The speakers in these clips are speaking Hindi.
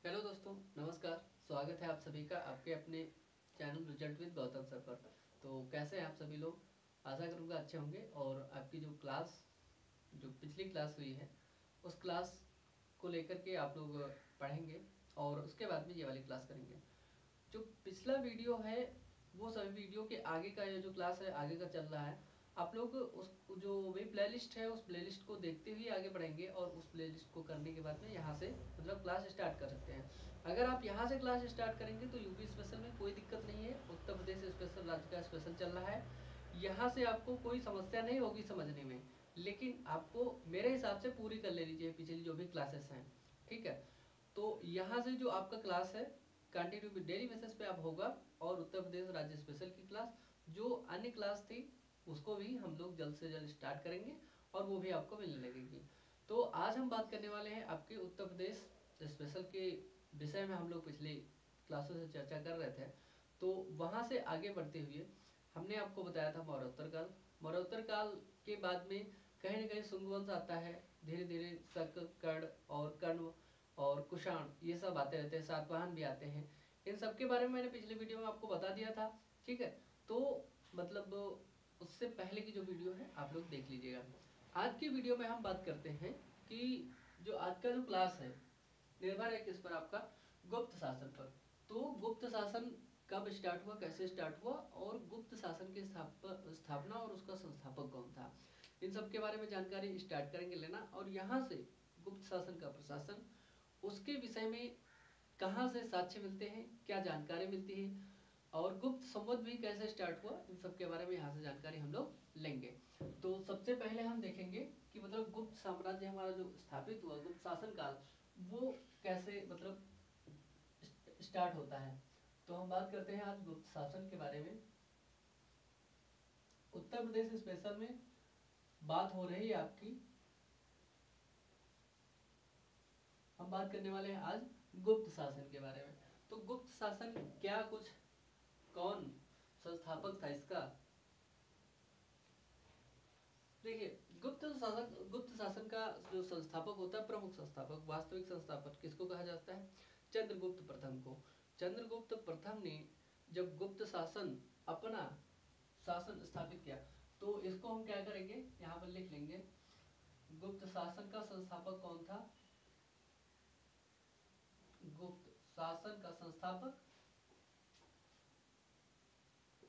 हेलो दोस्तों, नमस्कार। स्वागत है आप सभी का आपके अपने channel result with Gautam sir पर। तो कैसे हैं आप सभी लोग? आशा करूँगा अच्छे होंगे। और आपकी जो पिछली क्लास हुई है उस क्लास को लेकर के आप लोग पढ़ेंगे और उसके बाद में ये वाली क्लास करेंगे। जो पिछला वीडियो है वो सभी वीडियो के आगे का ये जो क्लास है आगे का चल रहा है। आप लोग उस जो भी प्लेलिस्ट है उस प्लेलिस्ट को देखते हुए आगे बढ़ेंगे और उस प्लेलिस्ट को करने के बाद में यहाँ से मतलब क्लास स्टार्ट कर सकते हैं। अगर आप यहाँ से क्लास स्टार्ट करेंगे तो यूपी स्पेशल में कोई दिक्कत नहीं है। उत्तर प्रदेश स्पेशल राज्य का स्पेशल चल रहा है, यहाँ से आपको कोई समस्या नहीं होगी समझने में। लेकिन आपको मेरे हिसाब से पूरी कर ले लीजिए पिछली जो भी क्लासेस हैं, ठीक है। तो यहाँ से जो आपका क्लास है कंटिन्यू डेली बेसिस पे आप होगा। और उत्तर प्रदेश राज्य स्पेशल की क्लास जो अन्य क्लास थी उसको भी हम लोग जल्द से जल्द स्टार्ट करेंगे और वो भी आपको मिलने लगेगी। तो आज हम बात करने वाले हैं आपके उत्तर प्रदेश स्पेशल के विषय में। हम लोग पिछले क्लासों से चर्चा कर रहे थे, तो वहाँ से आगे बढ़ते हुए हमने आपको बताया था मौर्योत्तर काल। मौर्योत्तर काल के बाद में कहीं न कहीं शुंग वंश आता है, धीरे धीरे शक, कर्ण और कर्ण और कुषाण ये सब आते रहते हैं, सातवाहन भी आते हैं। इन सब के बारे में मैंने पिछले वीडियो में आपको बता दिया था, ठीक है। तो मतलब उससे पहले की जो वीडियो है आप लोग देख लीजिएगा। आज की वीडियो में हम बात करते हैं कि जो आज का जो क्लास है निर्भर है किस पर, आपका गुप्त शासन पर। तो गुप्त शासन कब स्टार्ट हुआ, कैसे स्टार्ट हुआ और गुप्त शासन की स्थापना और उसका संस्थापक कौन था, इन सब के बारे में जानकारी स्टार्ट करेंगे लेना। और यहाँ से गुप्त शासन का प्रशासन, उसके विषय में कहाँ से साक्ष्य मिलते हैं, क्या जानकारी मिलती है और गुप्त संवत भी कैसे स्टार्ट हुआ, इन सब के बारे में यहाँ से जानकारी हम लोग लेंगे। तो सबसे पहले हम देखेंगे कि मतलब गुप्त साम्राज्य हमारा जो स्थापित हुआ, गुप्त शासन काल, वो कैसे मतलब स्टार्ट होता है। तो हम बात करते हैं आज गुप्त शासन के बारे में। उत्तर प्रदेश स्पेशल में बात हो रही है आपकी, हम बात करने वाले हैं आज गुप्त शासन के बारे में। तो गुप्त शासन क्या, कुछ कौन संस्थापक था इसका? देखिए, गुप्त शासन का जो संस्थापक होता है, प्रमुख संस्थापक, वास्तविक संस्थापक किसको कहा जाता है? चंद्रगुप्त प्रथम को। चंद्रगुप्त प्रथम ने जब गुप्त शासन अपना शासन स्थापित किया, तो इसको हम क्या करेंगे, यहाँ पर लिख लेंगे। गुप्त शासन का संस्थापक कौन था? गुप्त शासन का संस्थापक,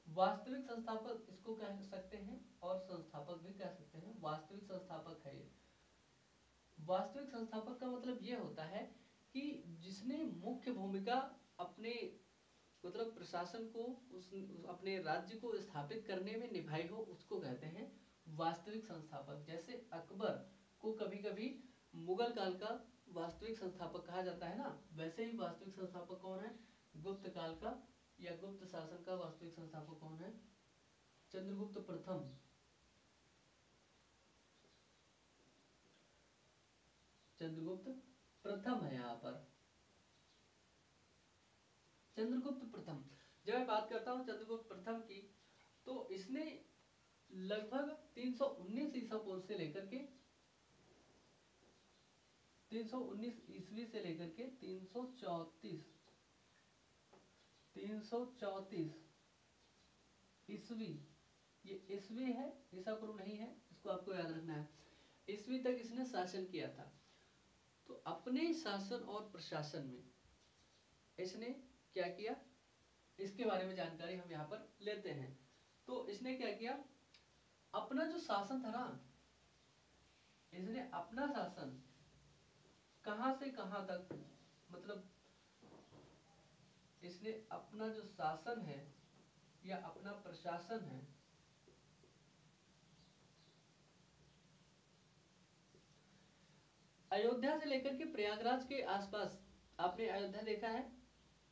वास्तविक संस्थापक इसको कह सकते हैं और संस्थापक भी कह सकते हैं। वास्तविक संस्थापक है ये। वास्तविक संस्थापक का मतलब ये होता है कि जिसने मुख्य भूमिका अपने मतलब प्रशासन को अपने राज्य को स्थापित करने में निभाई हो, उसको कहते हैं वास्तविक संस्थापक। जैसे अकबर को कभी कभी मुगल काल का वास्तविक संस्थापक कहा जाता है ना, वैसे ही वास्तविक संस्थापक कौन है? गुप्त काल का या गुप्त शासन का वास्तविक संस्थापक कौन है? चंद्रगुप्त प्रथम। चंद्रगुप्त प्रथम है यहाँ पर, चंद्रगुप्त प्रथम। जब मैं बात करता हूँ चंद्रगुप्त प्रथम की, तो इसने लगभग 319 ईसा पूर्व से लेकर के 319 ईस्वी से लेकर के 334 ईस्वी, ये ईस्वी है, ईसा पूर्व नहीं है, इसको आपको याद रखना है। ईस्वी तक इसने शासन किया था। तो अपने शासन और प्रशासन में इसने क्या किया, इसके बारे में जानकारी हम यहाँ पर लेते हैं। तो इसने क्या किया, अपना जो शासन था ना, इसने अपना शासन कहां से कहां तक, मतलब इसने अपना जो शासन है या अपना प्रशासन है, अयोध्या से लेकर के प्रयागराज के आसपास, आपने अयोध्या देखा है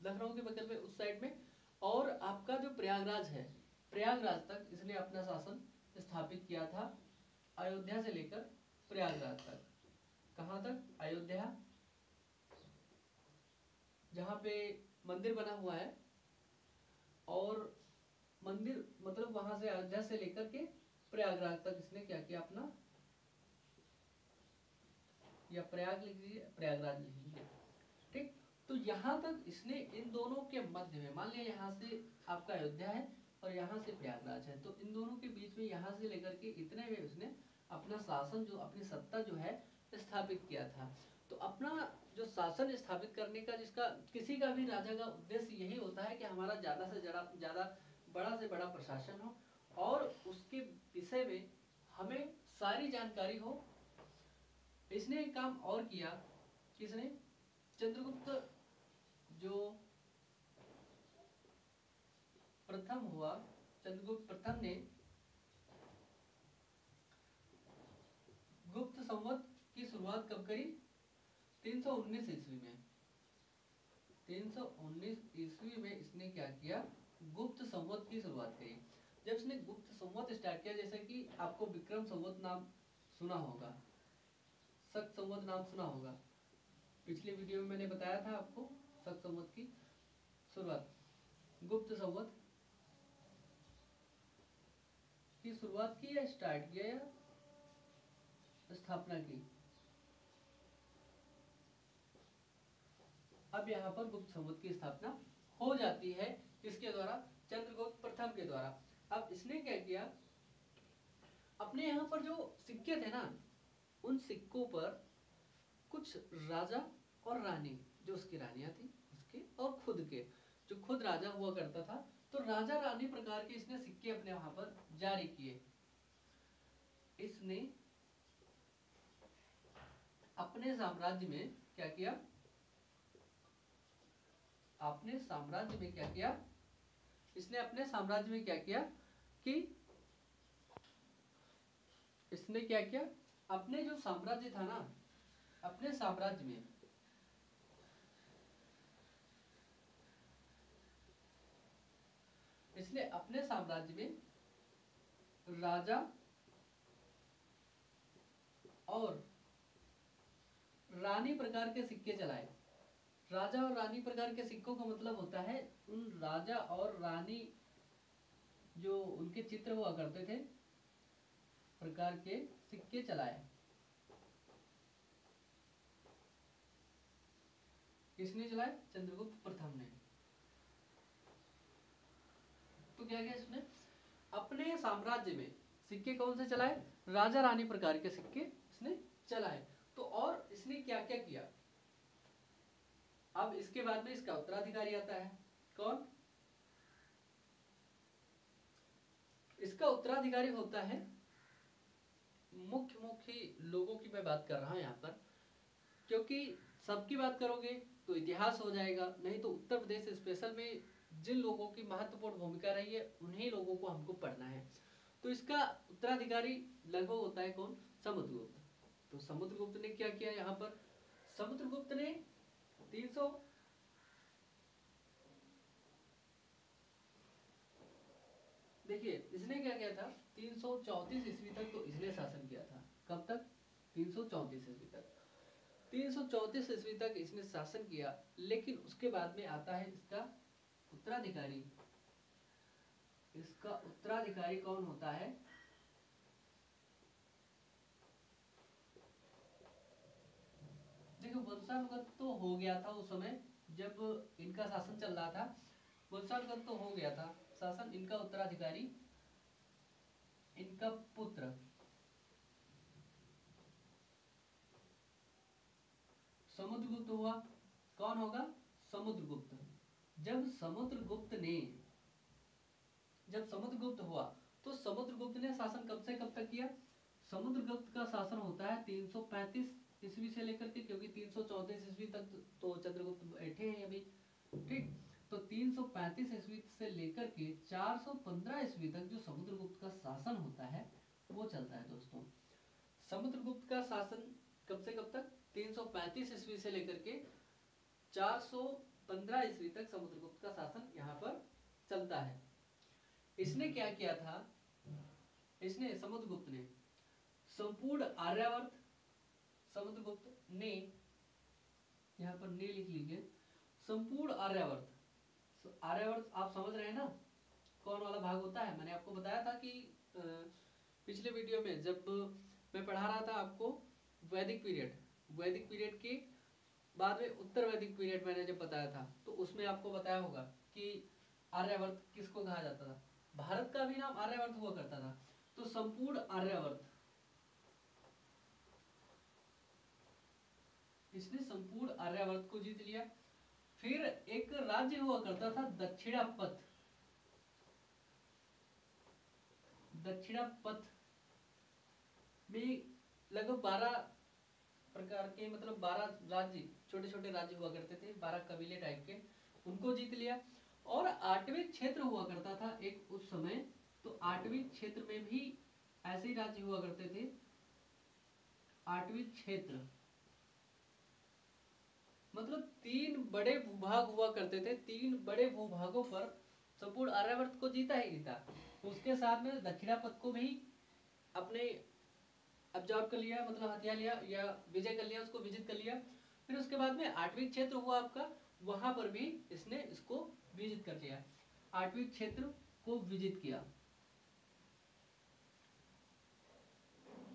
लखनऊ के बगल में उस साइड में, और आपका जो प्रयागराज है, प्रयागराज तक इसने अपना शासन स्थापित किया था। अयोध्या से लेकर प्रयागराज तक, कहां तक? अयोध्या, जहां पे मंदिर बना हुआ है, और मंदिर मतलब वहां से अयोध्या से लेकर के प्रयागराज तक इसने क्या किया अपना, या प्रयाग लिख लीजिए, प्रयागराज लिख लीजिए, ठीक। तो यहाँ तक इसने इन दोनों के मध्य में, मान लिया यहाँ से आपका अयोध्या है और यहाँ से प्रयागराज है, तो इन दोनों के बीच में यहाँ से लेकर के इतने में उसने अपना शासन जो, अपनी सत्ता जो है स्थापित किया था। तो अपना जो शासन स्थापित करने का, जिसका किसी का भी राजा का उद्देश्य यही होता है कि हमारा ज्यादा से ज्यादा बड़ा से बड़ा प्रशासन हो और उसके विषय में हमें सारी जानकारी हो। इसने एक काम और किया, किसने, चंद्रगुप्त जो प्रथम हुआ, चंद्रगुप्त प्रथम ने गुप्त संवत की शुरुआत कब करी, 319 ईस्वी में। 319 ईस्वी में इसने क्या किया, गुप्त संवत की शुरुआत करी। जब इसने गुप्त संवत स्टार्ट किया, जैसे कि आपको विक्रम संवत नाम सुना होगा, शक संवत नाम सुना होगा, पिछले वीडियो में मैंने बताया था आपको शक संवत की शुरुआत, गुप्त संवत की शुरुआत की या स्टार्ट किया या स्थापना की। अब यहाँ पर गुप्त संवत की स्थापना हो जाती है, किसके द्वारा, चंद्रगुप्त प्रथम के द्वारा। अब इसने क्या किया, अपने यहाँ पर जो सिक्के थे ना, उन सिक्कों पर कुछ राजा और रानी, जो उसकी रानियां थी उसके और खुद के, जो खुद राजा हुआ करता था, तो राजा रानी प्रकार के इसने सिक्के अपने वहां पर जारी किए। इसने अपने साम्राज्य में क्या किया, अपने साम्राज्य में क्या किया, इसने अपने साम्राज्य में क्या किया कि इसने क्या किया, अपने जो साम्राज्य था ना, अपने साम्राज्य में इसने अपने साम्राज्य में राजा और रानी प्रकार के सिक्के चलाए। राजा और रानी प्रकार के सिक्कों का मतलब होता है उन राजा और रानी जो उनके चित्र हुआ करते थे प्रकार के सिक्के चलाए। किसने चलाए, चंद्रगुप्त प्रथम ने। तो क्या किया इसने, अपने साम्राज्य में सिक्के कौन से चलाए, राजा रानी प्रकार के सिक्के इसने चलाए। तो और इसने क्या क्या किया, अब इसके बाद में इसका उत्तराधिकारी आता है, कौन, इसका उत्तराधिकारी होता है, मुख्य मुख्य लोगों की मैं बात कर रहा हूं यहां पर, क्योंकि सबकी बात करोगे तो इतिहास हो जाएगा, नहीं तो उत्तर प्रदेश स्पेशल में जिन लोगों की महत्वपूर्ण भूमिका रही है उन्हीं लोगों को हमको पढ़ना है। तो इसका उत्तराधिकारी लगभग होता है कौन, समुद्रगुप्त। तो समुद्रगुप्त ने क्या किया यहाँ पर, समुद्रगुप्त ने 300 देखिए इसने क्या किया था, 334 ईस्वी तक तो इसने शासन किया था। कब तक, 334 ईस्वी तक, 334 ईस्वी तक इसने शासन किया। लेकिन उसके बाद में आता है इसका उत्तराधिकारी। इसका उत्तराधिकारी कौन होता है, देखो वंशानुगत तो हो गया था उस समय जब इनका शासन चल रहा था, वंशानुगत तो हो गया था शासन। इनका उत्तराधिकारी, इनका पुत्र समुद्रगुप्त हुआ। कौन होगा, समुद्रगुप्त। जब समुद्रगुप्त ने, जब समुद्रगुप्त हुआ तो समुद्रगुप्त ने शासन कब से कब तक किया, समुद्रगुप्त का शासन होता है 335 ईस्वी से लेकर के, क्योंकि 334 ईस्वी तक तो चंद्रगुप्त बैठे हैं अभी, ठीक। तो 335 ईस्वी से लेकर के 415 ईस्वी तक जो समुद्रगुप्त का शासन होता है वो चलता है दोस्तों। समुद्रगुप्त का शासन कब से कब तक, 335 ईस्वी से लेकर के 415 ईस्वी तक समुद्रगुप्त का शासन यहाँ पर चलता है। इसने क्या किया था, इसने समुद्रगुप्त ने संपूर्ण आर्यावर्त, समुद्रगुप्त ने, यहाँ पर ने लिख लीजिए, संपूर्ण आर्यावर्त। आर्यावर्त आप समझ रहे हैं ना कौन वाला भाग होता है, मैंने आपको बताया था कि पिछले वीडियो में जब मैं पढ़ा रहा था आपको वैदिक पीरियड, वैदिक पीरियड के बाद में उत्तर वैदिक पीरियड मैंने जब बताया था तो उसमें आपको बताया होगा कि आर्यावर्त किसको कहा जाता था। भारत का भी नाम आर्यावर्त हुआ करता था। तो संपूर्ण आर्यावर्त, इसने संपूर्ण आर्यावर्त को जीत लिया। फिर एक राज्य हुआ करता था दक्षिणापथ, दक्षिणापथ में लगभग 12 प्रकार के, मतलब 12 राज्य, छोटे छोटे राज्य हुआ करते थे, 12 कबीले टाइप के, उनको जीत लिया। और 8वें क्षेत्र हुआ करता था एक उस समय, तो 8वें क्षेत्र में भी ऐसे ही राज्य हुआ करते थे। 8वें क्षेत्र मतलब 3 बड़े भूभाग हुआ करते थे, 3 बड़े भूभागों पर संपूर्ण आर्यावर्त को जीता ही जीता। उसके साथ में दक्षिणापथ को भी अपने अब्जॉर्व कर लिया, मतलब हथिया लिया या विजय कर लिया, उसको विजित कर लिया। फिर उसके बाद में 8वीं क्षेत्र हुआ आपका, वहां पर भी इसने इसको विजित कर लिया, 8वीं क्षेत्र को विजित किया।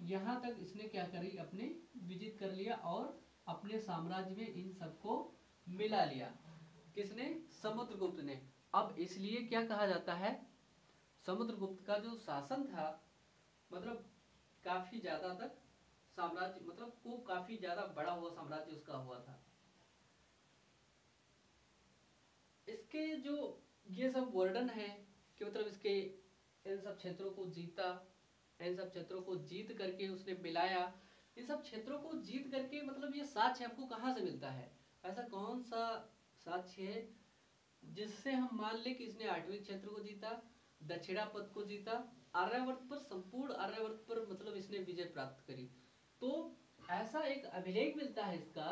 यहां तक इसने क्या करी, अपने विजित कर लिया और अपने साम्राज्य में इन सबको मिला लिया। किसने? समुद्रगुप्त ने। अब इसलिए क्या कहा जाता है, समुद्रगुप्त का जो शासन था, मतलब काफी ज्यादा तक साम्राज्य, मतलब को काफी ज्यादा बड़ा हुआ साम्राज्य उसका हुआ था। इसके जो ये सब वर्णन है कि मतलब इसके इन सब क्षेत्रों को जीता, इन सब क्षेत्रों को जीत करके उसने मिलाया। इन सब क्षेत्रों को जीत करके, मतलब ये साक्ष्य आपको कहाँ से मिलता है? ऐसा कौन सा साक्ष्य है जिससे हम मान ले कि इसने 8वें क्षेत्र को जीता, दक्षिणापथ को जीता, आर्यावर्त पर, संपूर्ण आर्यावर्त पर मतलब इसने विजय प्राप्त करी? तो ऐसा एक अभिलेख मिलता है इसका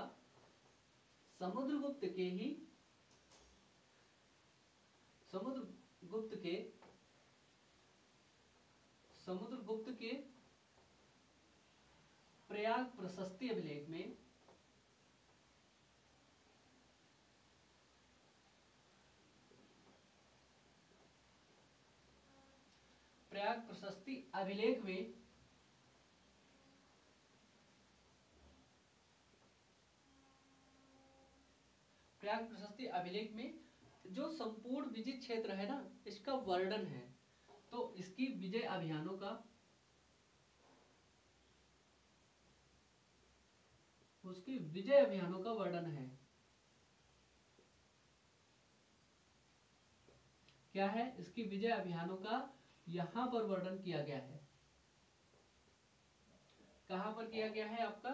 समुद्रगुप्त के ही, समुद्रगुप्त के समुद्रगुप्त के प्रयाग प्रशस्ति अभिलेख में, प्रयाग प्रशस्ति अभिलेख में प्रयाग प्रशस्ति अभिलेख में जो संपूर्ण विजित क्षेत्र है ना, इसका वर्णन है। तो इसकी विजय अभियानों का, उसकी विजय अभियानों का वर्णन है। क्या है? इसकी विजय अभियानों का यहां पर वर्णन किया गया है। कहां पर किया गया है आपका?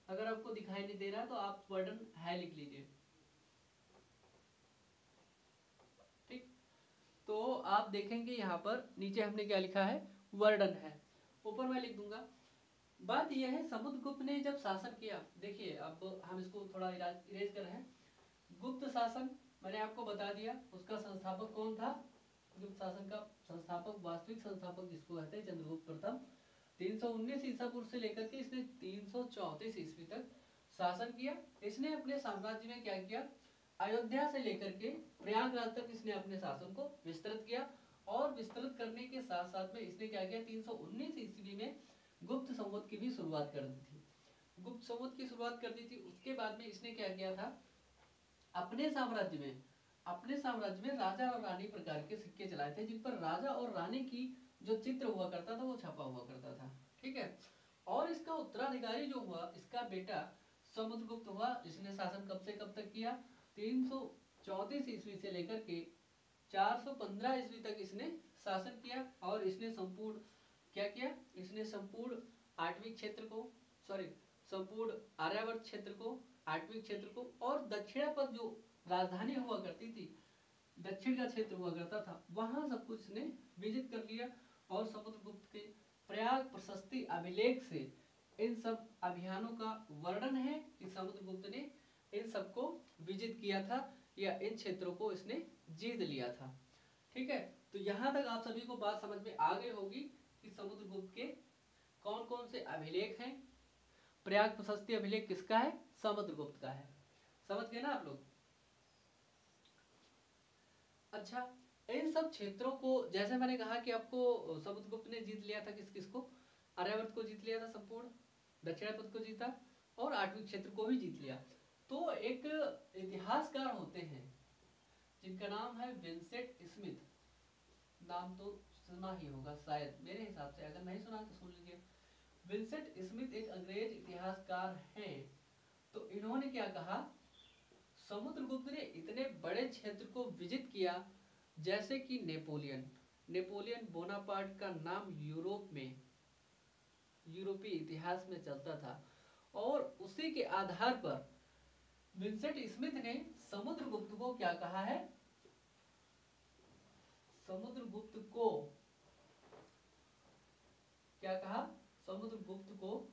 अगर आपको दिखाई नहीं दे रहा तो आप वर्णन है लिख लीजिए, ठीक। तो आप देखेंगे यहाँ पर नीचे हमने क्या लिखा है, वर्णन है, ऊपर मैं लिख दूंगा। बात यह है, समुद्रगुप्त ने जब शासन किया, देखिए अब हम इसको थोड़ा इरेज कर रहे हैं। गुप्त शासन मैंने आपको बता दिया, उसका संस्थापक कौन था? गुप्त शासन का संस्थापक, वास्तविक संस्थापक जिसको कहते हैं, चंद्रगुप्त प्रथम। 319 ईसा पूर्व से लेकर के इसने 334 ईस्वी तक शासन किया। इसने अपने साम्राज्य में क्या किया, अयोध्या से लेकर के प्रयागराज तक इसने अपने शासन को विस्तृत किया। और विस्तृत करने के साथ साथ में इसने क्या किया, 319 ईस्वी में गुप्त संवत की भी शुरुआत कर दी थी। गुप्त संवत की शुरुआत कर दी थी। उसके बाद में इसने क्या किया था, अपने साम्राज्य में राजा और रानी प्रकार के सिक्के चलाए थे, जिन पर राजा और रानी की जो चित्र हुआ करता था वो छपा हुआ करता था, ठीक है। और इसका उत्तराधिकारी जो हुआ, इसका बेटा समुद्रगुप्त हुआ। इसने शासन कब से कब तक किया, 334 ईस्वी से लेकर के 415 ईस्वी तक इसने शासन किया। और इसने संपूर्ण क्या किया, इसने संपूर्ण 8वीं क्षेत्र को, सॉरी संपूर्ण आर्यावर्त क्षेत्र को, 8वीं क्षेत्र को, और दक्षिणापथ जो राजधानी हुआ करती थी, दक्षिण का क्षेत्र हुआ करता था, वहां सब कुछ ने विजित कर लिया। और समुद्रगुप्त के प्रयाग प्रशस्ति अभिलेख से इन सब अभियानों का वर्णन है कि समुद्रगुप्त ने इन सबको विजित किया था या इन क्षेत्रों को इसने जीत लिया था, ठीक है। तो यहां तक आप सभी को बात समझ में आ गई होगी कि समुद्रगुप्त के कौन कौन से अभिलेख हैं। प्रयाग प्रशस्ति अभिलेख किसका है, समुद्रगुप्त का है, समझ गए ना आप लोग। अच्छा, इन सब क्षेत्रों को, जैसे मैंने कहा कि आपको समुद्रगुप्त ने जीत लिया था किस किस को, आर्यावर्त को जीत लिया था संपूर्ण, दक्षिणापथ को जीता, और 8वीं क्षेत्र को भी जीत लिया। तो एक इतिहासकार होते हैं जिनका नाम है विंसेंट स्मिथ, नाम तो सुना ही होगा शायद, मेरे हिसाब से, अगर नहीं सुना तो सुन लीजिए। विंसेंट स्मिथ एक अंग्रेज इतिहासकार हैं। तो इन्होंने क्या कहा, समुद्रगुप्त ने इतने बड़े क्षेत्र को विजित किया जैसे कि नेपोलियन बोनापार्ट का नाम यूरोप में, यूरोपीय इतिहास में चलता था। और उसी के आधार पर विंसेंट स्मिथ ने समुद्रगुप्त को क्या कहा है, समुद्रगुप्त को क्या कहा, समुद्रगुप्त को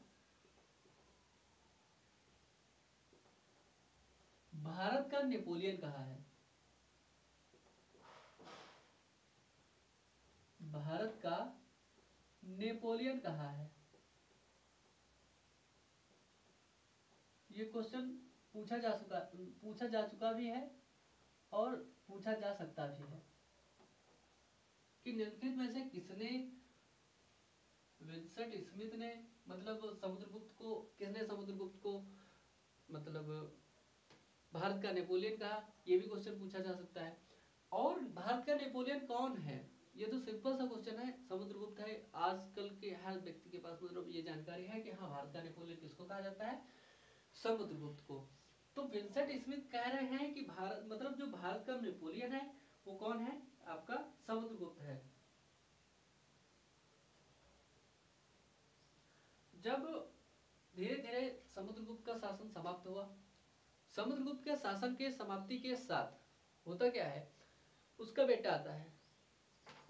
भारत का नेपोलियन कहा है, भारत का नेपोलियन कहा है। ये क्वेश्चन पूछा जा चुका भी है और पूछा जा सकता भी है कि निम्नलिखित में से किसने, विंसेंट स्मिथ ने मतलब समुद्रगुप्त को, किसने समुद्रगुप्त को मतलब भारत का नेपोलियन कहा, ये भी क्वेश्चन पूछा जा सकता है। और भारत का नेपोलियन कौन है, ये तो सिंपल सा क्वेश्चन है, समुद्रगुप्त है। आजकल के हर व्यक्ति के पास मतलब ये जानकारी है कि हाँ, भारत का नेपोलियन किसको कहा जाता है, समुद्रगुप्त को। तो विंसेंट स्मिथ कह रहे हैं कि भारत मतलब जो भारत का नेपोलियन है वो कौन है, आपका समुद्रगुप्त है। जब धीरे धीरे समुद्रगुप्त का शासन समाप्त हुआ, समुद्रगुप्त के शासन के समाप्ति के साथ होता क्या है, उसका बेटा आता है।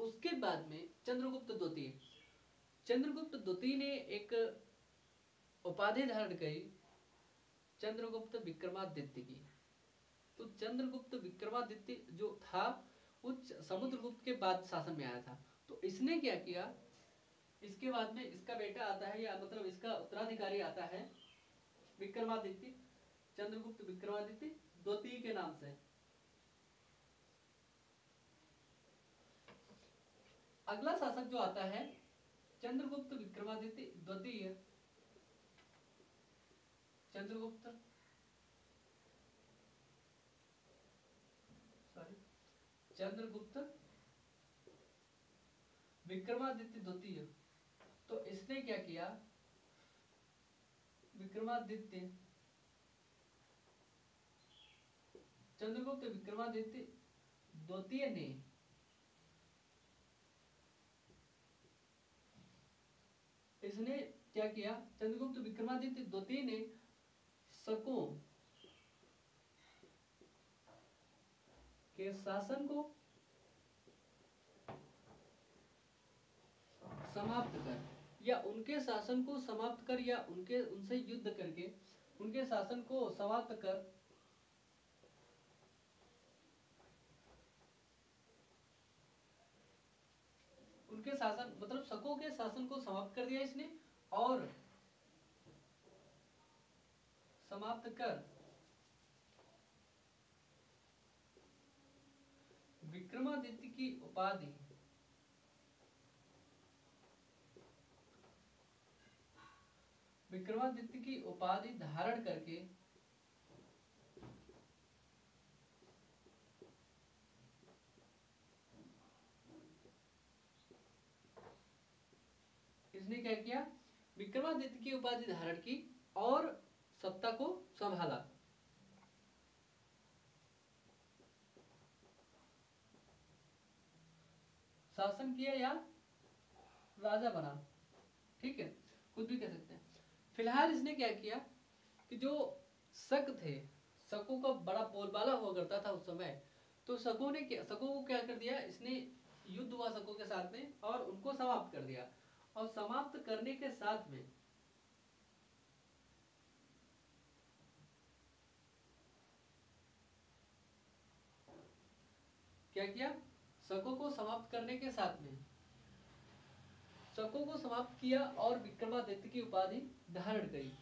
उसके बाद में चंद्रगुप्त द्वितीय ने एक उपाधि धारण की, चंद्रगुप्त विक्रमादित्य की। तो चंद्रगुप्त विक्रमादित्य जो था वो समुद्रगुप्त के बाद शासन में आया था। तो इसने क्या किया, इसके बाद में इसका बेटा आता है, या मतलब इसका उत्तराधिकारी आता है विक्रमादित्य, चंद्रगुप्त विक्रमादित्य द्वितीय के नाम से। अगला शासक जो आता है चंद्रगुप्त विक्रमादित्य द्वितीय, चंद्रगुप्त चंद्रगुप्त विक्रमादित्य द्वितीय। तो इसने क्या किया, विक्रमादित्य, चंद्रगुप्त विक्रमादित्य द्वितीय ने इसने क्या किया, चंद्रगुप्त विक्रमादित्य द्वितीय ने शकों के शासन को समाप्त कर, या उनके शासन को समाप्त कर, या उनसे युद्ध करके उनके शासन को समाप्त कर उनके शासन मतलब शकों के शासन को समाप्त कर दिया इसने, और समाप्त कर विक्रमादित्य की उपाधि धारण करके इसने क्या किया, विक्रमादित्य की उपाधि धारण की और सत्ता को संभाला। शासन किया या राजा बना, ठीक है, कुछ भी कह सकते हैं। फिलहाल इसने क्या किया कि जो शक थे, शकों का बड़ा बोलबाला हुआ करता था उस समय, तो शकों को क्या कर दिया इसने, युद्ध हुआ शकों के साथ में और उनको समाप्त कर दिया। और समाप्त करने के साथ में क्या किया, शकों को समाप्त करने के साथ में शकों को समाप्त किया और विक्रमादित्य की उपाधि धारण करी।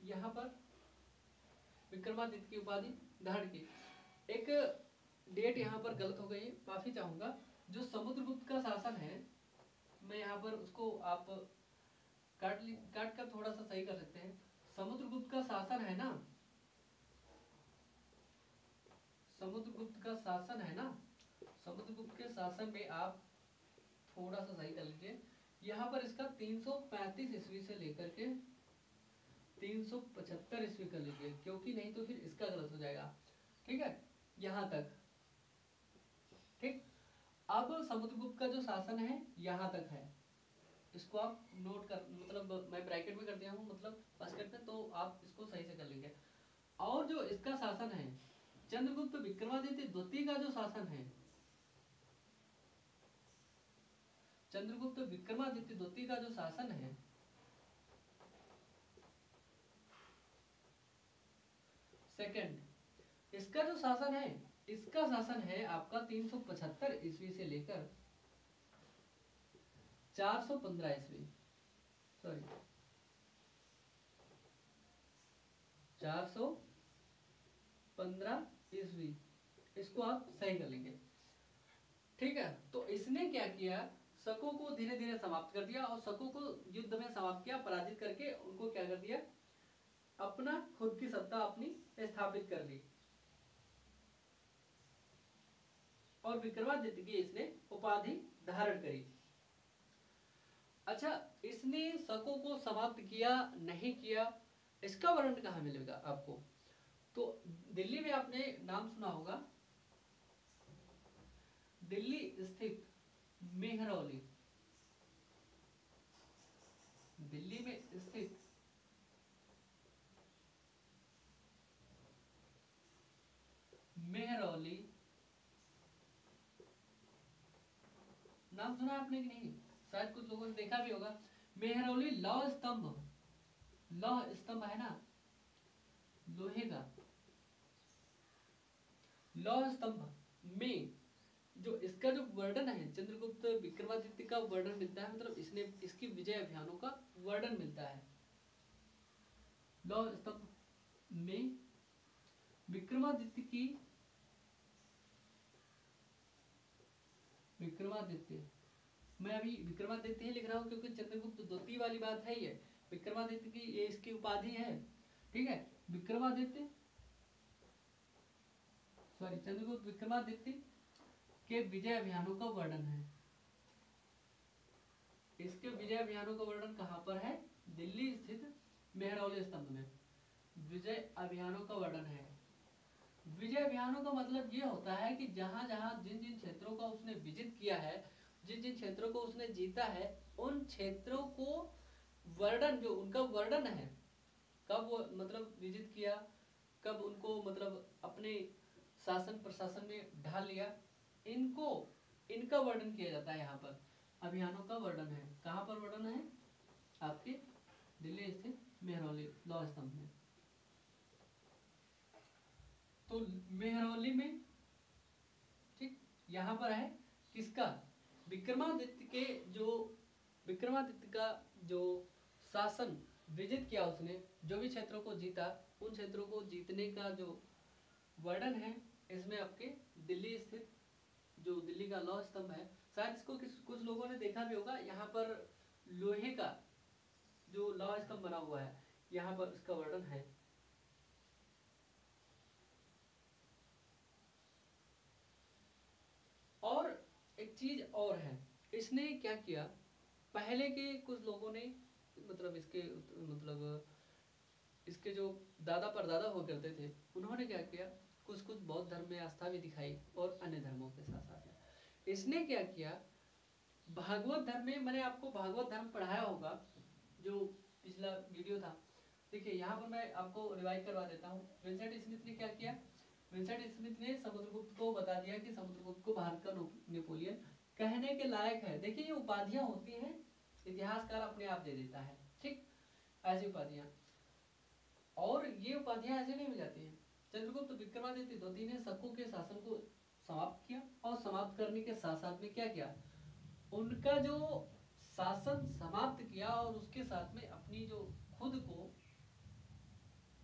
यहाँ पर विक्रमादित्य की उपाधि धारण की। एक डेट यहाँ पर गलत हो गई है, माफी चाहूंगा। जो समुद्रगुप्त का शासन है, मैं यहाँ पर उसको आप काट कर थोड़ा सा सही कर सकते हैं। समुद्रगुप्त का शासन है ना, समुद्रगुप्त का शासन है ना, समुद्रगुप्त के शासन में आप थोड़ा सा सही कर लीजिए, यहाँ पर इसका 335 ईस्वी से लेकर के 375 ईस्वी कर लीजिए, क्योंकि नहीं तो फिर इसका गलत हो जाएगा। ठीक है, यहाँ तक। ठीक, अब समुद्रगुप्त का जो शासन है यहाँ तक है, इसको आप नोट कर, मतलब मैं ब्रैकेट में कर दिया हूँ, मतलब बास्केट में, तो आप इसको सही से कर लेंगे। और जो इसका शासन है, चंद्रगुप्त विक्रमादित्य द्वितीय का जो शासन है, चंद्रगुप्त विक्रमादित्य द्वितीय का जो शासन है, सेकंड, इसका जो शासन है, इसका शासन है आपका 375 ईस्वी से लेकर 415 ईस्वी, सॉरी 415 ईस्वी, इसको आप सही कर लेंगे। ठीक है, तो इसने क्या किया, शकों को धीरे धीरे समाप्त कर दिया, और शकों को युद्ध में समाप्त किया, पराजित करके उनको क्या कर दिया, अपना खुद की सत्ता अपनी स्थापित कर ली, और विक्रमादित्य की इसने उपाधि धारण करी। अच्छा, इसने शकों को समाप्त किया नहीं किया, इसका वर्णन कहाँ मिलेगा आपको, तो दिल्ली में आपने नाम सुना होगा, दिल्ली स्थित मेहरौली, दिल्ली में स्थित मेहरौली, नाम सुना आपने कि नहीं, शायद कुछ लोगों ने देखा भी होगा। मेहरौली लौह स्तंभ, लौह स्तंभ है ना, लोहे का लौह स्तंभ में जो इसका जो वर्णन है, चंद्रगुप्त विक्रमादित्य का वर्णन मिलता है, मतलब इसने इसकी विजय अभियानों का वर्णन मिलता है। लौह स्तंभ में विक्रमादित्य की, विक्रमादित्य, मैं अभी विक्रमादित्य ही लिख रहा हूँ क्योंकि चंद्रगुप्त द्वितीय वाली बात है, ये विक्रमादित्य की ये इसकी उपाधि है। ठीक है, विक्रमादित्य, सॉरी चंद्रगुप्त विक्रमादित्य के विजय अभियानों का वर्णन है, इसके विजय अभियानों का वर्णन कहाँ पर है, दिल्ली स्थित मेहरौली स्तंभ में विजय अभियानों का वर्णन है। विजय अभियानों का मतलब ये होता है कि जहां जहां जिन जिन क्षेत्रों का उसने विजित किया है, जिन जिन क्षेत्रों को उसने जीता है, उन क्षेत्रों को वर्णन, जो उनका वर्णन है, कब वो मतलब विजित किया, कब उनको मतलब अपने शासन प्रशासन में ढाल लिया, इनको, इनका वर्णन किया जाता है। यहाँ पर अभियानों का वर्णन है, कहाँ पर वर्णन है, आपके दिल्ली स्थित मेहरौली लौह स्तंभ में। तो मेहरौली में, ठीक, यहाँ पर है किसका, विक्रमादित्य के, जो विक्रमादित्य का जो शासन विजित किया उसने, जो भी क्षेत्रों को जीता, उन क्षेत्रों को जीतने का जो वर्णन है, इसमें आपके दिल्ली स्थित जो दिल्ली का लौह स्तंभ है, शायद इसको कुछ लोगों ने देखा भी होगा, यहाँ पर लोहे का जो लौह स्तंभ बना हुआ है, यहाँ पर इसका वर्णन है। और एक चीज और है, इसने क्या किया, पहले के कुछ लोगों ने, मतलब इसके, मतलब इसके जो दादा परदादा हुआ करते थे, उन्होंने क्या किया, कुछ कुछ बौद्ध धर्म में आस्था भी दिखाई, और अन्य धर्मों के साथ साथ में इसने क्या किया, भागवत धर्म में, मैंने आपको भागवत धर्म पढ़ाया होगा, जो पिछला वीडियो था, देखिए यहाँ पर मैं आपको रिवाइज करवा देता हूँ। विंसेंट स्मिथ ने क्या किया, विंसेंट स्मिथ ने समुद्रगुप्त को बता दिया कि समुद्रगुप्त को भारत का नेपोलियन कहने के लायक है। देखिए ये उपाधियां होती हैं, इतिहासकार अपने आप दे देता है, ठीक, ऐसी उपाधियां, और ये उपाधियां ऐसे नहीं मिल जाती हैं। चंद्रगुप्त विक्रमादित्य द्वितीय ने शकों के शासन को समाप्त किया, और समाप्त करने के साथ साथ में क्या किया, उनका जो शासन समाप्त किया, और उसके साथ में अपनी जो खुद को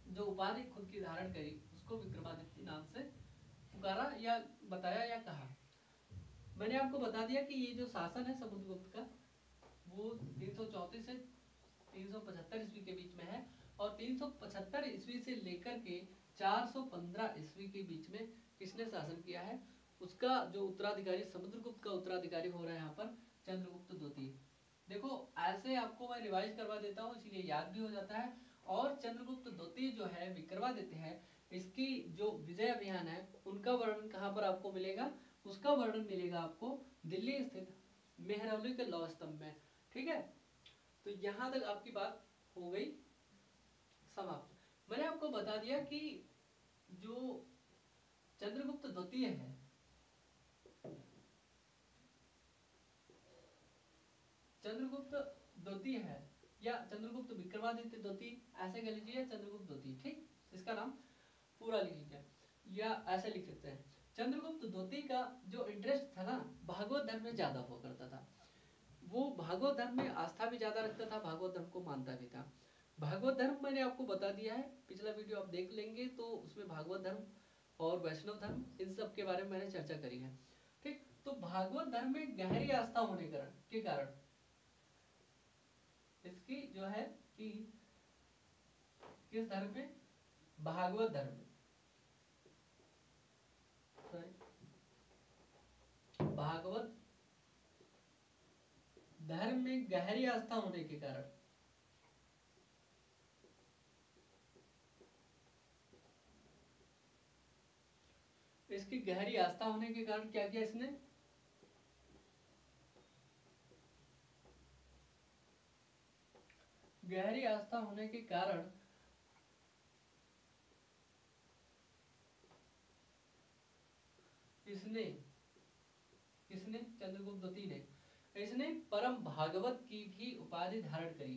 जो उपाधि खुद की धारण करी, उसको विक्रमादित्य नाम से पुकारा, या बताया, या कहा। मैंने आपको बता दिया कि ये जो शासन है समुद्रगुप्त का, वो 334 से 375 ईस्वी के बीच में है, और और 375 ईस्वी से लेकर के 415 ईस्वी के बीच में किसने शासन किया है? उसका जो उत्तराधिकारी, समुद्रगुप्त का उत्तराधिकारी हो रहा है यहाँ पर चंद्रगुप्त द्वितीय। देखो ऐसे आपको मैं रिवाइज करवा देता हूँ, इसलिए याद भी हो जाता है। और चंद्रगुप्त द्वितीय जो है विक्रमादित्य है, इसकी जो विजय अभियान है उनका वर्णन कहाँ पर आपको मिलेगा? उसका वर्णन मिलेगा आपको दिल्ली स्थित मेहरौली के लौह स्तंभ में। ठीक है, तो यहाँ तक आपकी बात हो गई समाप्त। मैंने आपको बता दिया कि जो चंद्रगुप्त द्वितीय है, चंद्रगुप्त द्वितीय है या चंद्रगुप्त विक्रमादित्य द्वितीय ऐसे कह लीजिए, चंद्रगुप्त द्वितीय, ठीक, इसका नाम पूरा लिख लीजिए या ऐसे लिख सकते हैं। चंद्रगुप्त द्वितीय का जो इंटरेस्ट था ना, भागवत धर्म में ज्यादा हुआ करता था। वो भागवत धर्म में आस्था भी ज्यादा रखता था, भागवत धर्म को मानता भी था। भागवत धर्म मैंने आपको बता दिया है, पिछला वीडियो आप देख लेंगे तो उसमें भागवत धर्म और वैष्णव धर्म इन सब के बारे में मैंने चर्चा करी है। ठीक, तो भागवत धर्म में गहरी आस्था होने के कारण इसकी जो है कि किस धर्म में? भागवत धर्म में, भागवत धर्म में गहरी आस्था होने के कारण इसकी गहरी आस्था होने के कारण क्या किया इसने? गहरी आस्था होने के कारण इसने, किसने? चंद्रगुप्त द्वितीय ने, इसने परम भागवत की भी उपाधि धारण करी।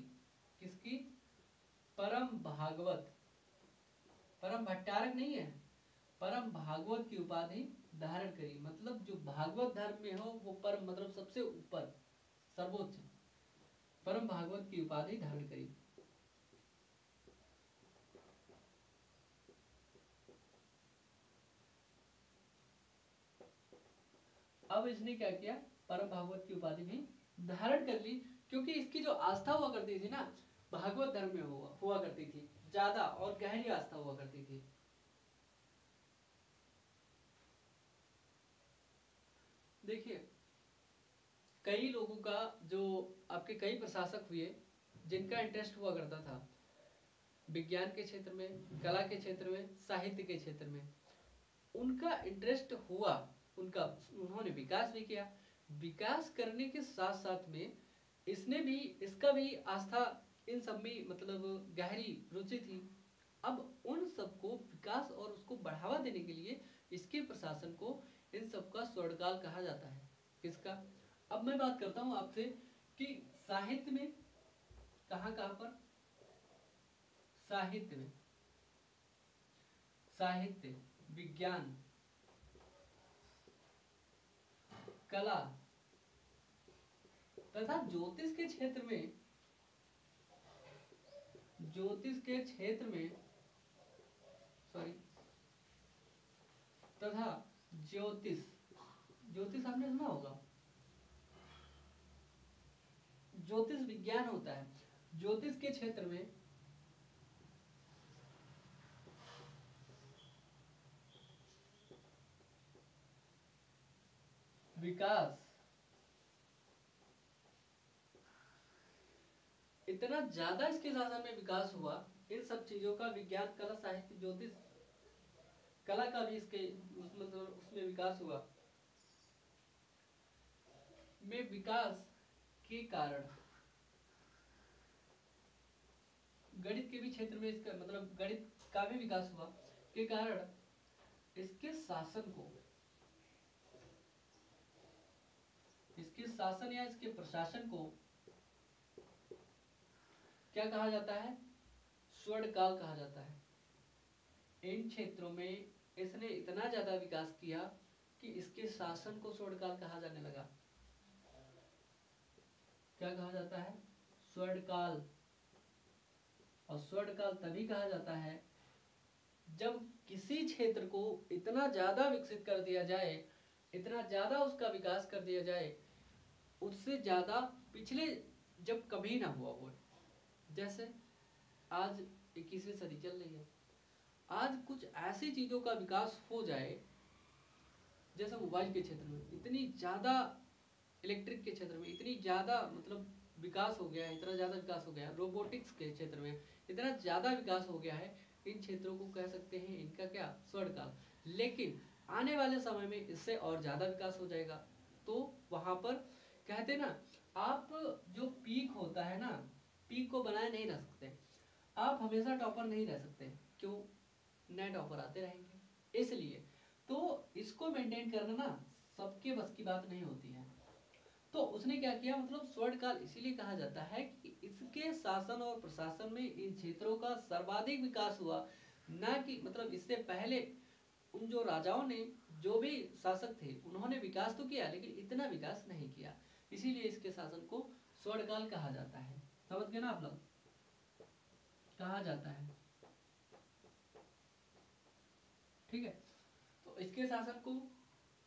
किसकी? परम भागवत, परम भट्टारक नहीं है, परम भागवत की उपाधि धारण करी। मतलब जो भागवत धर्म में हो वो परम, मतलब सबसे ऊपर, सर्वोच्च, परम भागवत की उपाधि धारण करी। अब इसने क्या किया? परम भागवत की उपाधि भी धारण कर ली, क्योंकि इसकी जो आस्था हुआ करती थी ना, भागवत धर्म में हुआ करती थी ज्यादा, और गहरी आस्था हुआ करती थी। देखिए कई लोगों का, जो आपके कई प्रशासक हुए जिनका इंटरेस्ट हुआ करता था विज्ञान के क्षेत्र में, कला के क्षेत्र में, साहित्य के क्षेत्र में, उनका इंटरेस्ट हुआ, उनका, उन्होंने विकास भी किया। विकास करने के साथ साथ में इसने भी, इसका भी आस्था इन सब में मतलब गहरी रुचि थी। अब उन सबको विकास और उसको बढ़ावा देने के लिए इसके प्रशासन को इन सब का स्वर्णकाल कहा जाता है। किसका? अब मैं बात करता हूं आपसे कि साहित्य में कहां कहां पर? साहित्य में, साहित्य, विज्ञान, कला तथा ज्योतिष के क्षेत्र में, ज्योतिष के क्षेत्र में, सॉरी, तथा ज्योतिष, ज्योतिष आपने सुना होगा, ज्योतिष विज्ञान होता है। ज्योतिष के क्षेत्र में विकास इतना ज्यादा इसके शासन में विकास हुआ, इन सब चीजों का, विज्ञान, कला, साहित्य, ज्योतिष, कला का भी इसके मतलब उसमें विकास हुआ, में विकास के कारण गणित के भी क्षेत्र में इसका मतलब गणित का भी विकास हुआ के कारण इसके शासन को, इसके शासन या इसके प्रशासन को क्या कहा जाता है? स्वर्णकाल कहा जाता है। इन क्षेत्रों में इसने इतना ज्यादा विकास किया कि इसके शासन को स्वर्णकाल कहा जाने लगा। क्या कहा जाता है? स्वर्णकाल। और स्वर्णकाल तभी कहा जाता है जब किसी क्षेत्र को इतना ज्यादा विकसित कर दिया जाए, इतना ज्यादा उसका विकास कर दिया जाए, उससे ज्यादा पिछले जब कभी ना हुआ हो। जैसे आज 21वीं सदी चल रही है, आज कुछ ऐसी चीज़ों का विकास हो जाए, जैसे मोबाइल के क्षेत्र में इतनी ज़्यादा, इलेक्ट्रिक के क्षेत्र में इतनी ज़्यादा मतलब विकास हो गया है, इतना ज़्यादा विकास हो गया है, रोबोटिक्स के क्षेत्र में इतना ज़्यादा विकास हो गया है, इन क्षेत्रों को कह सकते हैं इनका क्या, स्वर्ण काल। लेकिन आने वाले समय में इससे और ज़्यादा विकास हो जाएगा। तो वहाँ पर कहते ना, आप जो पीक होता है ना, पीक को बनाए नहीं रख सकते, आप हमेशा टॉपर नहीं रह सकते। क्यों? नए टॉपर आते रहेंगे, इसलिए तो इसको मेंटेन करना ना सबके बस की बात नहीं होती है। तो उसने क्या किया, मतलब स्वर्ण काल इसीलिए कहा जाता है कि इसके शासन और प्रशासन में इन क्षेत्रों का सर्वाधिक विकास हुआ, ना कि मतलब इससे पहले उन जो राजाओं ने, जो भी शासक थे, उन्होंने विकास तो किया लेकिन इतना विकास नहीं किया, इसीलिए इसके शासन को स्वर्ण काल कहा जाता है। समझ गए ना आप लोग, कहा जाता है, ठीक है। तो इसके शासन को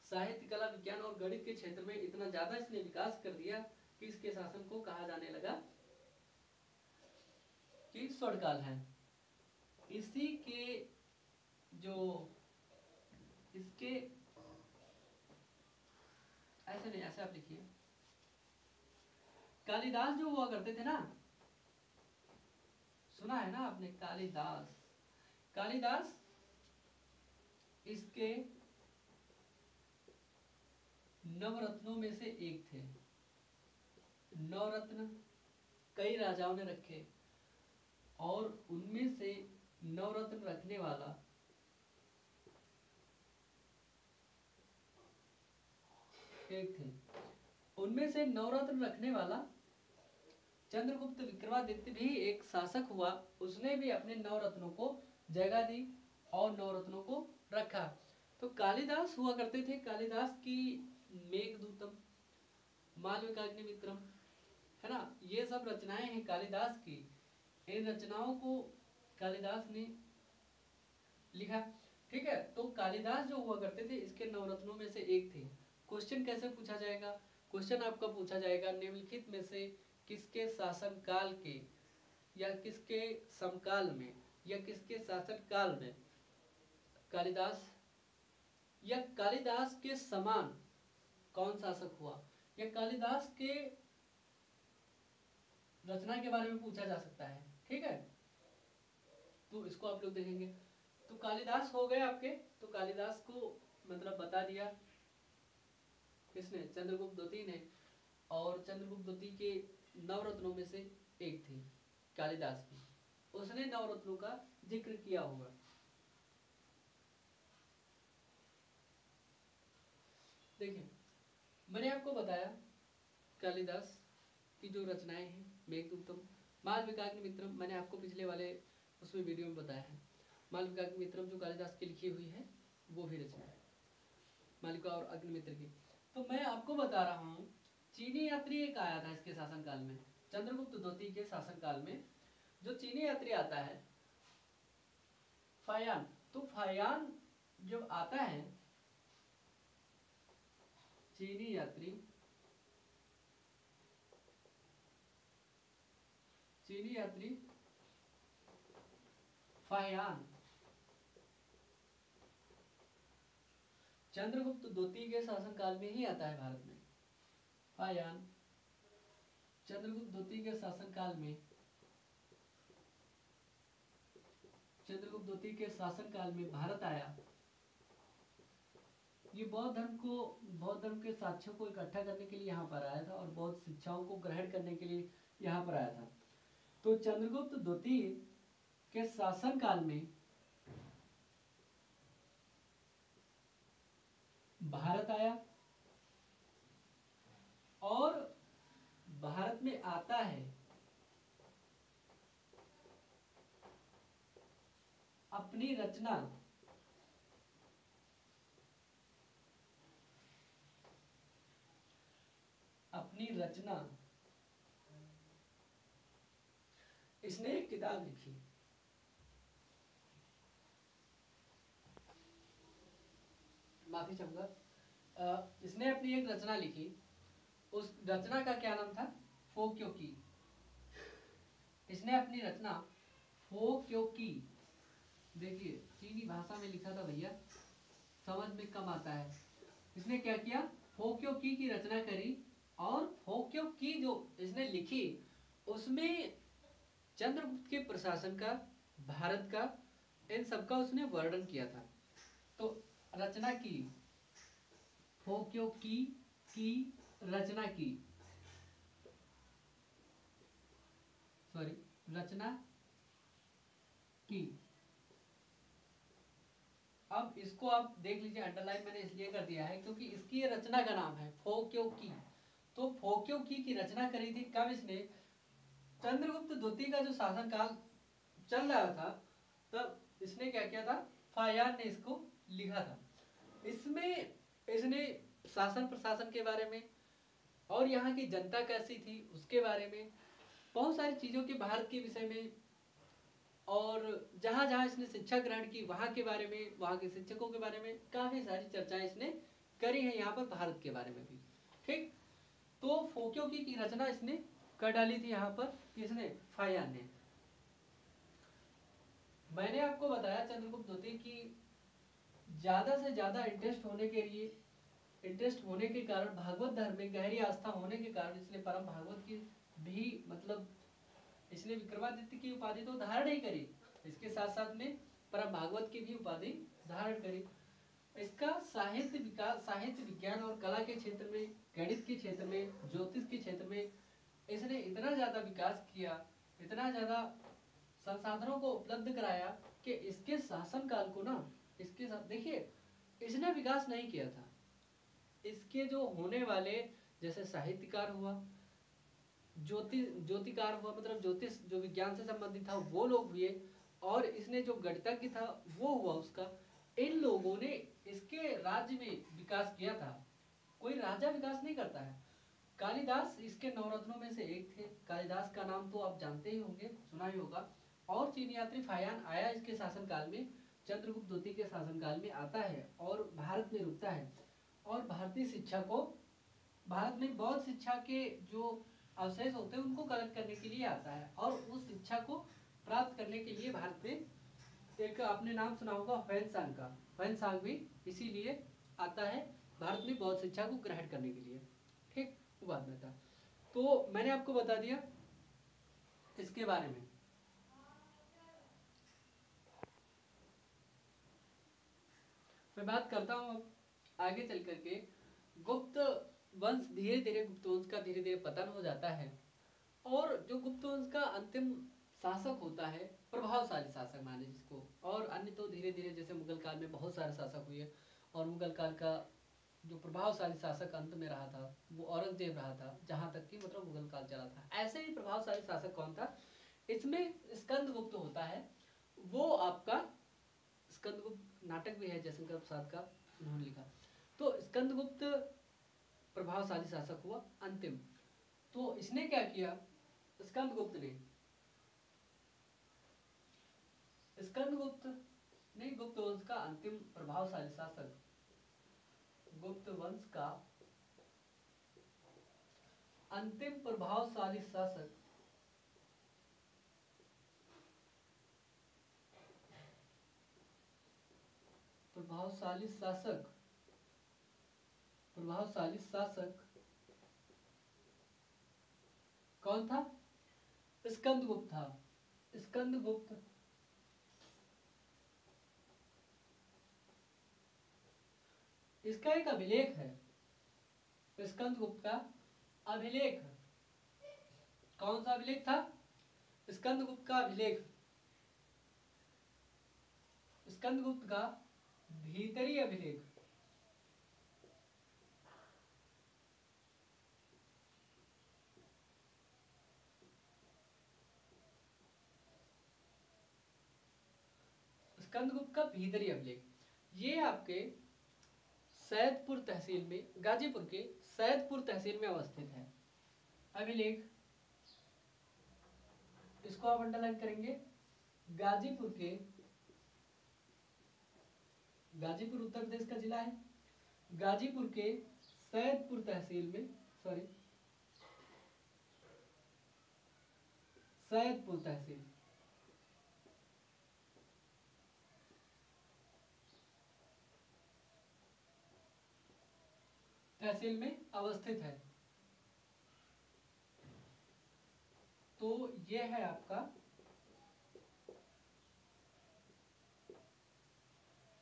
साहित्य, कला, विज्ञान और गणित के क्षेत्र में इतना ज्यादा इसने विकास कर दिया कि इसके शासन को कहा जाने लगा कि स्वर्ण काल है। इसी के जो इसके, ऐसे नहीं, ऐसे आप लिखिए, कालिदास जो हुआ करते थे ना, सुना है ना आपने कालिदास, कालिदास इसके नवरत्नों में से एक थे। नवरत्न कई राजाओं ने रखे और उनमें से नवरत्न रखने वाला एक थे। उनमें से नवरत्न रखने वाला चंद्रगुप्त विक्रमादित्य भी एक शासक हुआ, उसने भी अपने नवरत्नों को जगह दी और नवरत्नों को रखा। तो कालिदास हुआ करते थे, कालिदास की मेघदूतम, मालविकाग्निमित्रम, है ना, ये सब रचनाएं हैं कालिदास की। इन रचनाओं को कालिदास ने लिखा, ठीक है। तो कालिदास जो हुआ करते थे इसके नवरत्नों में से एक थे। क्वेश्चन कैसे पूछा जाएगा, क्वेश्चन आपका पूछा जाएगा निम्नलिखित में से किसके शासन काल के, या किसके समकाल में, या किसके शासन काल में कालिदास या कालिदास के समान कौन शासक हुआ, या कालिदास के रचना के बारे में पूछा जा सकता है, ठीक है। तो इसको आप लोग देखेंगे। तो कालिदास हो गए आपके, तो कालिदास को मतलब बता दिया किसने, चंद्रगुप्त द्वितीय ने, और चंद्रगुप्त द्वितीय के नवरत्नों में से एक थी कालिदास की, उसने नवरत्नों का जिक्र किया होगा। देखिए, मैंने आपको बताया कालिदास की जो रचनाएं हैं, मेघदूतम, मालविकाग्निमित्रम, मैंने आपको पिछले वाले उसमें वीडियो में बताया है। मालविकाग्निमित्रम जो कालिदास की लिखी हुई है वो भी रचना है मालिका और अग्निमित्र की। तो मैं आपको बता रहा हूँ, चीनी यात्री एक आया था इसके शासनकाल में, चंद्रगुप्त द्वितीय के शासनकाल में जो चीनी यात्री आता है, फायान। तो फायान जब आता है, चीनी यात्री, चीनी यात्री फायान चंद्रगुप्त द्वितीय के शासनकाल में ही आता है भारत में। फायान चंद्रगुप्त द्वितीय के शासनकाल में, चंद्रगुप्त द्वितीय के शासनकाल में भारत आया। ये बौद्ध धर्म के साक्ष्यों को इकट्ठा करने के लिए यहाँ पर आया था और बौद्ध शिक्षाओं को ग्रहण करने के लिए यहाँ पर आया था। तो चंद्रगुप्त द्वितीय के शासनकाल में भारत आया और भारत में आता है अपनी रचना, अपनी रचना, इसने एक किताब लिखी, माफी चाहूंगा, इसने अपनी एक रचना लिखी। उस रचना का क्या नाम था, फोक्योकी। इसने अपनी रचना फो क्योंकि, देखिए चीनी भाषा में लिखा था भैया, समझ में कम आता है। इसने क्या किया, फो क्योंकि की रचना करी, और फो क्योंकि जो इसने लिखी उसमें चंद्रगुप्त के प्रशासन का, भारत का, इन सबका उसने वर्णन किया था। तो रचना की, फोक्यो की रचना की, सॉरी रचना की। अब इसको आप देख लीजिए, अंडरलाइन मैंने इसलिए कर दिया है क्योंकि इसकी ये रचना का नाम है फोक्यो की। तो फोक्यो की रचना करी थी कब इसने, चंद्रगुप्त द्वितीय का जो शासन काल चल रहा था तब इसने क्या किया था, फायान ने इसको लिखा था। इसमें इसने शासन प्रशासन के बारे में और यहाँ की जनता कैसी थी उसके बारे में, बहुत सारी चीजों के, भारत के विषय में, और जहां जहां इसने शिक्षा ग्रहण की वहां के बारे में, वहां के शिक्षकों के बारे में काफी सारी चर्चाएं इसने करी है, यहाँ पर भारत के बारे में भी। ठीक, तो फोक्यो की रचना इसने कर डाली थी यहाँ पर, किसने, फायान ने। मैंने आपको बताया चंद्रगुप्त द्वितीय की ज्यादा से ज्यादा इंटरेस्ट होने के कारण, भागवत धर्म में गहरी आस्था होने के कारण इसने परम भागवत की भी, मतलब इसने विक्रमादित्य की उपाधि तो धारण ही करी, इसके साथ साथ में परम भागवत की भी उपाधि धारण करी। इसका साहित्य विकास, साहित्य विज्ञान और कला के क्षेत्र में, गणित के क्षेत्र में, ज्योतिष के क्षेत्र में इसने इतना ज्यादा विकास किया, इतना ज्यादा संसाधनों को उपलब्ध कराया कि इसके शासन काल को ना, इसके साथ देखिए इसने विकास नहीं किया था, इसके जो होने वाले जैसे साहित्यकार हुआ, ज्योतिकार हुआ, मतलब ज्योतिष जो विज्ञान से संबंधित था वो लोग हुए, और इसने जो गणितज्ञ था वो हुआ उसका, इन लोगों ने इसके राज्य में विकास किया था। कोई राजा विकास नहीं करता है। कालिदास इसके नवरत्नों में से एक थे, कालिदास का नाम तो आप जानते ही होंगे, सुना ही होगा। और चीनी यात्री फायान आया इसके शासनकाल में, चंद्रगुप्त द्वितीय के शासनकाल में आता है और भारत में रुकता है, और भारतीय शिक्षा को, भारत में बौद्ध शिक्षा के जो अवशेष होते हैं उनको कलेक्ट करने के लिए आता है, और उस शिक्षा को प्राप्त करने के लिए भारत में, एक आपने नाम सुना होगा ह्वेनसांग का, ह्वेनसांग भी इसीलिए आता है भारत में बौद्ध शिक्षा को ग्रहण करने के लिए। ठीक, वो बात में था। तो मैंने आपको बता दिया इसके बारे में। मैं बात करता हूँ अब आगे चल करके, गुप्त वंश धीरे धीरे, गुप्त वंश का धीरे धीरे पतन हो जाता है, और जो गुप्त वंश का अंतिम शासक होता है, प्रभावशाली शासक माने जिसको, और अन्य तो धीरे धीरे जैसे मुगल काल में बहुत सारे शासक हुए, और मुगल काल का जो प्रभावशाली शासक अंत में रहा था वो औरंगजेब रहा था, जहां तक कि मतलब मुगल काल चला था। ऐसे ही प्रभावशाली शासक कौन था, इसमें स्कंदगुप्त होता है। वो आपका स्कंदगुप्त नाटक भी है जयशंकर प्रसाद का, उन्होंने लिखा। तो स्कंदगुप्त प्रभावशाली शासक हुआ अंतिम। तो इसने क्या किया, स्कंदगुप्त ने, स्कंदगुप्त ने गुप्त वंश का अंतिम प्रभावशाली शासक, गुप्त वंश का अंतिम प्रभावशाली शासक, प्रभावशाली शासक, प्रभावशाली शासक कौन था, स्कंदगुप्त था। स्कंदगुप्त इसका एक अभिलेख है, स्कंदगुप्त का अभिलेख। कौन सा अभिलेख था, स्कंदगुप्त का अभिलेख, स्कंदगुप्त का भीतरी अभिलेख। स्कंदगुप्त का भीतरी अभिलेख, ये आपके सैदपुर तहसील में, गाजीपुर के सैदपुर तहसील में अवस्थित है अभिलेख। इसको आप अंडरलाइन करेंगे, गाजीपुर के, गाजीपुर उत्तर प्रदेश का जिला है, गाजीपुर के सैदपुर तहसील में, सॉरी सैदपुर तहसील, तहसील में अवस्थित है। तो ये है आपका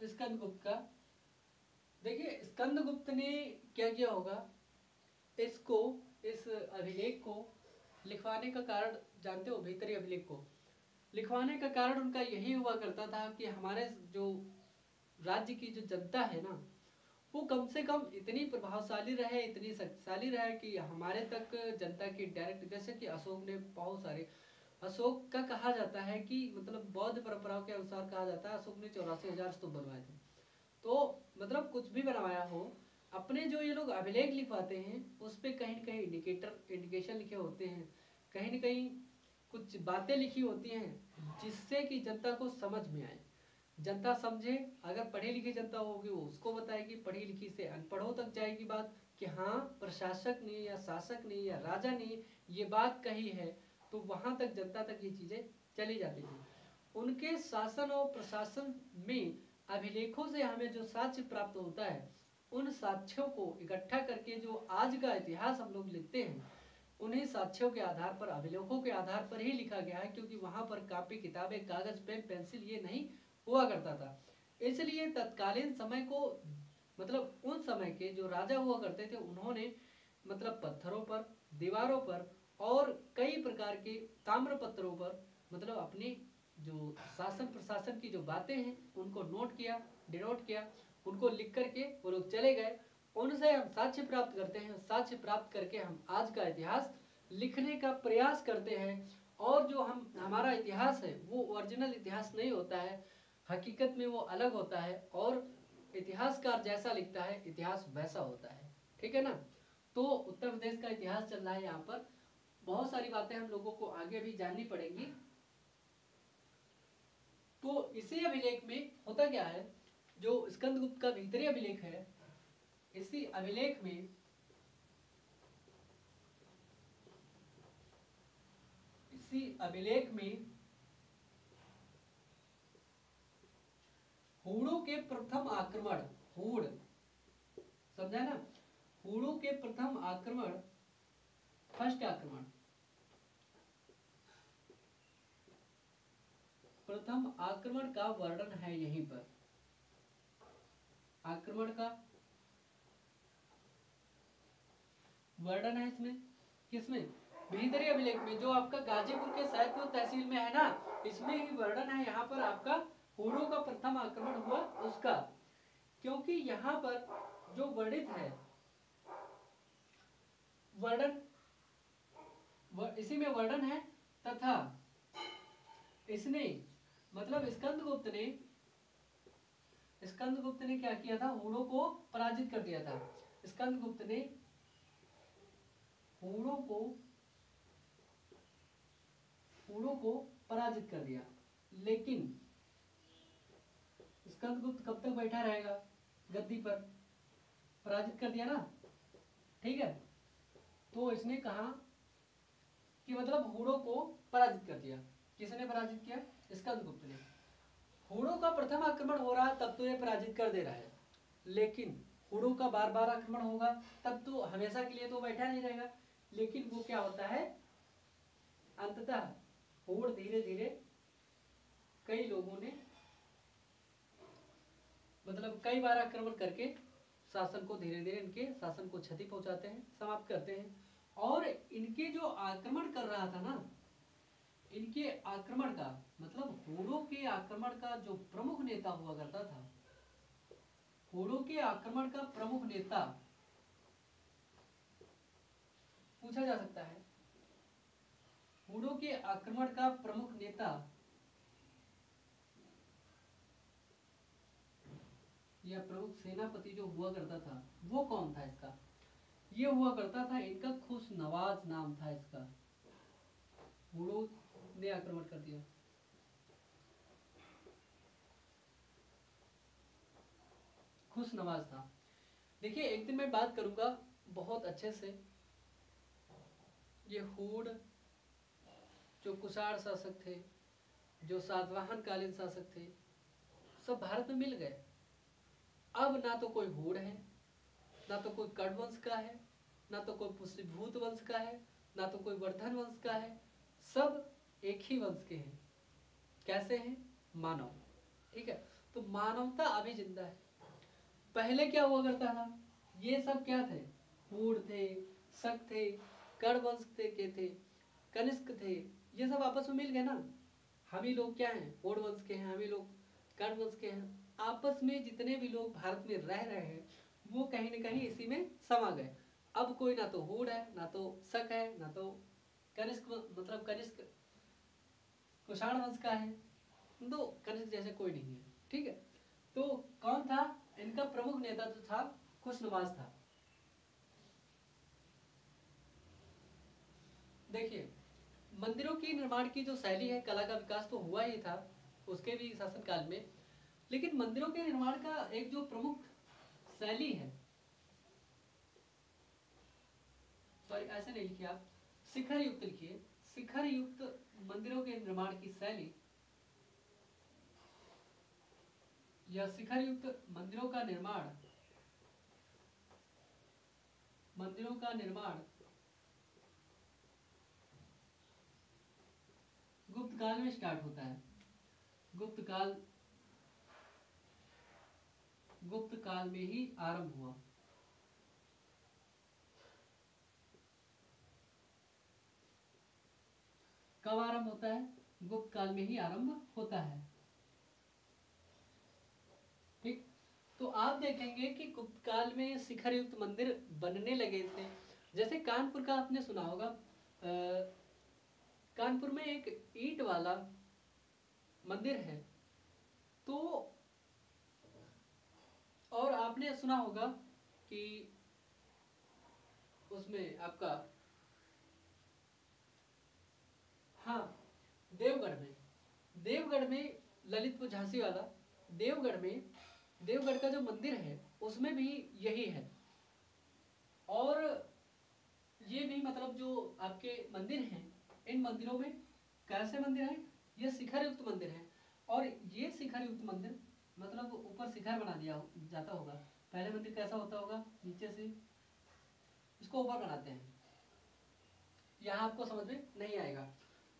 स्कंदगुप्त का। देखिए स्कंदगुप्त ने क्या किया होगा, इसको, इस अभिलेख को लिखवाने का कारण जानते हो? भीतरी अभिलेख को लिखवाने का कारण उनका यही हुआ करता था कि हमारे जो राज्य की जो जनता है ना, वो कम से कम इतनी प्रभावशाली रहे, इतनी शक्तिशाली रहे कि हमारे तक जनता की डायरेक्ट, जैसे कि अशोक ने बहुत सारे, अशोक का कहा जाता है कि मतलब बौद्ध परंपराओं के अनुसार कहा जाता है अशोक ने 84,000 स्तूप बनवाए थे। तो मतलब कुछ भी बनवाया हो, अपने जो ये लोग अभिलेख लिखवाते हैं उस पे कहीं न कहीं इंडिकेशन लिखे होते हैं, कहीं न कहीं कुछ बातें लिखी होती हैं जिससे कि जनता को समझ में आए, जनता समझे। अगर पढ़ी लिखी जनता होगी वो उसको बताएगी, पढ़ी लिखी से अनपढ़ों तक जाएगी बात कि हाँ प्रशासक ने या शासक ने या राजा ने ये बात कही है, तो वहां तक जनता तक ये चीजें चली जाती थी। उनके शासन और प्रशासन में अभिलेखों से हमें जो साक्ष्य प्राप्त होता है, उन साक्ष्यों को इकट्ठा करके जो आज का इतिहास हम लोग लिखते हैं, उन्हीं साक्ष्यों के आधार पर, अभिलेखों के आधार पर ही लिखा गया है, क्योंकि वहां पर कापी किताबें, कागज, पेन, पेंसिल ये नहीं हुआ करता था। इसलिए तत्कालीन समय को, मतलब उन समय के जो राजा हुआ करते थे, उन्होंने मतलब पत्थरों पर, दीवारों पर और कई प्रकार के ताम्र पत्रों पर मतलब अपनी जो शासन प्रशासन की जो बातें हैं उनको नोट किया, डिनोट किया, उनको लिख करके वो लोग चले गए। उनसे हम साक्ष्य प्राप्त करते हैं, साक्ष्य प्राप्त करके हम आज का इतिहास लिखने का प्रयास करते हैं। और जो हमारा इतिहास है वो ओरिजिनल इतिहास नहीं होता है, हकीकत में वो अलग होता है, और इतिहासकार जैसा लिखता है इतिहास वैसा होता है। ठीक है ना? तो उत्तर प्रदेश का इतिहास चल रहा है यहाँ पर, बहुत सारी बातें हम लोगों को आगे भी जाननी पड़ेंगी। तो इसी अभिलेख में होता क्या है, जो स्कंदगुप्त का भीतरी अभिलेख है, इसी अभिलेख में हूणों के प्रथम आक्रमण, हूण समझा ना, हूणों के प्रथम आक्रमण, फर्स्ट आक्रमण, प्रथम आक्रमण का वर्णन है यहीं पर। आक्रमण का वर्णन है इसमें, किसमें? भीतरी अभिलेख में, जो आपका गाजीपुर के सैदपुर तहसील में है ना, इसमें ही वर्णन है यहाँ पर आपका हूणों का प्रथम आक्रमण हुआ उसका। क्योंकि यहाँ पर जो वर्णित है, वर्णन इसी में वर्णन है, तथा इसने मतलब स्कंदगुप्त ने क्या किया था, हूणों को पराजित कर दिया था। स्कंदगुप्त ने हूणों को पराजित कर दिया। लेकिन स्कंदगुप्त कब तक बैठा रहेगा गद्दी पर? पराजित कर दिया ना, ठीक है। तो इसने कहा कि मतलब हूणों को पराजित कर दिया। किसने पराजित किया? स्कंदगुप्त ने। हूणों का प्रथम आक्रमण हो रहा है तब तो ये पराजित कर दे रहा है, लेकिन हूणों का बार बार आक्रमण होगा तब तो हमेशा के लिए तो बैठा नहीं रहेगा। लेकिन वो क्या होता है, अंततः हूण धीरे धीरे कई लोगों ने मतलब कई बार आक्रमण करके शासन को, धीरे धीरे इनके शासन को क्षति पहुंचाते हैं, समाप्त करते हैं। और इनके जो आक्रमण कर रहा था ना, इनके आक्रमण का मतलब हूणों के आक्रमण का जो प्रमुख नेता हुआ करता था, हूणों के आक्रमण का प्रमुख नेता पूछा जा सकता है, हूणों के आक्रमण का प्रमुख नेता या प्रमुख सेनापति जो हुआ करता था वो कौन था इसका? ये हुआ करता था, इनका खुश नवाज नाम था इसका। हूणों ने आक्रमण कर दिया, खुश नवाज था। देखिए एक दिन मैं बात करूंगा बहुत अच्छे से, ये हूण जो कुषाण शासक थे, जो सातवाहन कालीन शासक थे, सब भारत में मिल गए। अब ना तो कोई हूण है, ना तो कोई कर्ण वंश का है, ना तो कोई पुष्यभूत वंश का है, ना तो कोई वर्धन वंश का है, सब एक ही वंश के हैं। कैसे हैं? मानव। ठीक है, तो मानवता अभी जिंदा है। पहले क्या हुआ करता था, ये सब क्या थे, हूण थे, शक थे, कर्ण वंश के थे, कनिष्क थे, ये सब आपस में मिल गए ना। हम ही लोग क्या हैं, हूण वंश के हैं, हम ही लोग कर्ण वंश के हैं। आपस में जितने भी लोग भारत में रह रहे हैं वो कहीं ना कहीं इसी में समा गए। अब कोई ना तो हूण है, ना तो शक है, ना तो कनिष्क, मतलब कनिष्क कुषाण वंश का है, तो कनिष्क जैसे कोई नहीं है। ठीक है, तो कौन था इनका प्रमुख नेता, जो था खुशनवाज था। देखिए, मंदिरों की निर्माण की जो शैली है, कला का विकास तो हुआ ही था उसके भी शासनकाल में, लेकिन मंदिरों के निर्माण का एक जो प्रमुख शैली है, सॉरी ऐसे नहीं लिखिए आप, शिखर युक्त लिखिए, शिखर युक्त मंदिरों के निर्माण की शैली या शिखर युक्त मंदिरों का निर्माण गुप्त काल में स्टार्ट होता है। गुप्त काल में ही आरंभ हुआ। कब आरंभ होता है? गुप्त काल में ही आरंभ होता है। ठीक, तो आप देखेंगे कि गुप्त काल में शिखर युक्त मंदिर बनने लगे थे। जैसे कानपुर का आपने सुना होगा, कानपुर में एक ईंट वाला मंदिर है। तो और आपने सुना होगा कि उसमें आपका, हाँ, देवगढ़ में ललितपुर झांसी वाला, देवगढ़ का जो मंदिर है उसमें भी यही है। और ये भी मतलब जो आपके मंदिर हैं, इन मंदिरों में कैसे मंदिर हैं, ये शिखर युक्त मंदिर हैं। और ये शिखर युक्त मंदिर मतलब ऊपर शिखर बना दिया जाता होगा। पहले मंदिर कैसा होता होगा, नीचे से इसको ऊपर बनाते हैं। यहाँ आपको समझ में नहीं आएगा,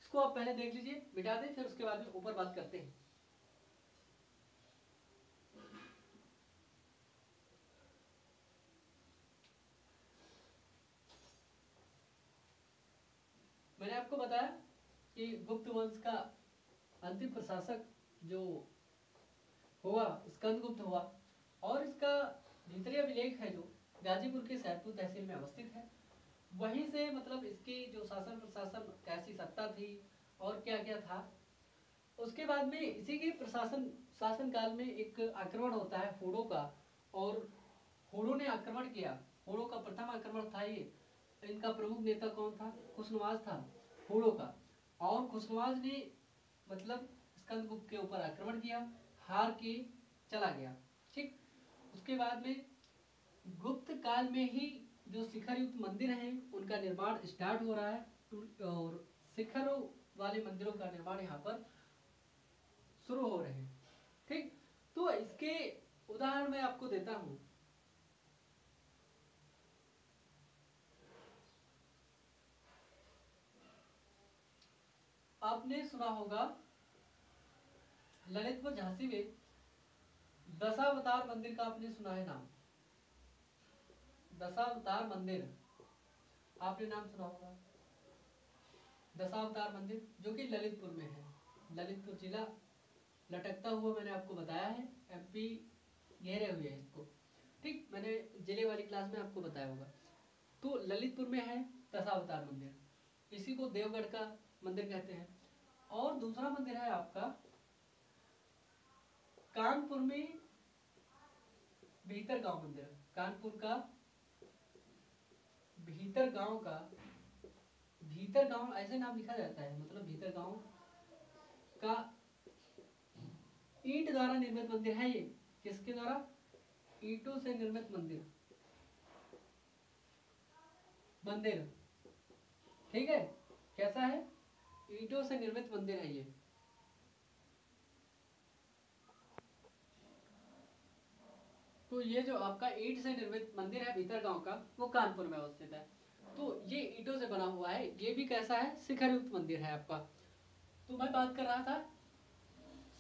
इसको आप पहले देख लीजिए, मिटा दें, फिर उसके बाद में ऊपर बात करते हैं। मैंने आपको बताया कि गुप्त वंश का अंतिम प्रशासक जो हुआ, स्कंदगुप्त हुआ। और इसका भीतरी अभिलेख है जो गाजीपुर के सैदपुर तहसील में अवस्थित है। वहीं से मतलब इसकी जो शासन प्रशासन कैसी सत्ता थी और क्या क्या था, उसके बाद में इसी के प्रशासन शासन काल में एक आक्रमण होता है हूणों का। और हूणों ने आक्रमण किया, हूणों का प्रथम आक्रमण था ये। इनका प्रमुख नेता कौन था? खुशनवाज था हूणों का। और खुशनवाज ने मतलब स्कंदगुप्त के ऊपर आक्रमण किया, हार के चला गया। ठीक, उसके बाद में गुप्त काल में ही जो शिखर युक्त मंदिर हैं उनका निर्माण स्टार्ट हो रहा है। और शिखरों वाले मंदिरों का निर्माण यहाँ पर शुरू हो रहे हैं। ठीक, तो इसके उदाहरण मैं आपको देता हूं। आपने सुना होगा ललितपुर झांसी में दशावतार मंदिर का, आपने सुना है नाम? दशावतार मंदिर आपने नाम सुना होगा। दशावतार मंदिर जो कि ललितपुर में है, ललितपुर जिला लटकता हुआ मैंने आपको बताया है, एमपी घेरे हुए है इसको। ठीक, मैंने जिले वाली क्लास में आपको बताया होगा। तो ललितपुर में है दशावतार मंदिर, इसी को देवगढ़ का मंदिर कहते हैं। और दूसरा मंदिर है आपका कानपुर में भीतर गांव मंदिर। कानपुर का भीतर गांव ऐसे नाम लिखा जाता है, मतलब भीतर गांव का ईंट द्वारा निर्मित मंदिर है ये। किसके द्वारा? ईंटों से निर्मित मंदिर। ठीक है, कैसा है? ईंटों से निर्मित मंदिर है ये। तो तो ये जो आपका ईंट से निर्मित मंदिर है भीतर गांव का, वो कानपुर में अवस्थित है। तो ये ईंटों से बना हुआ है, ये भी कैसा है, शिखर युक्त मंदिर है आपका। तो मैं बात कर रहा था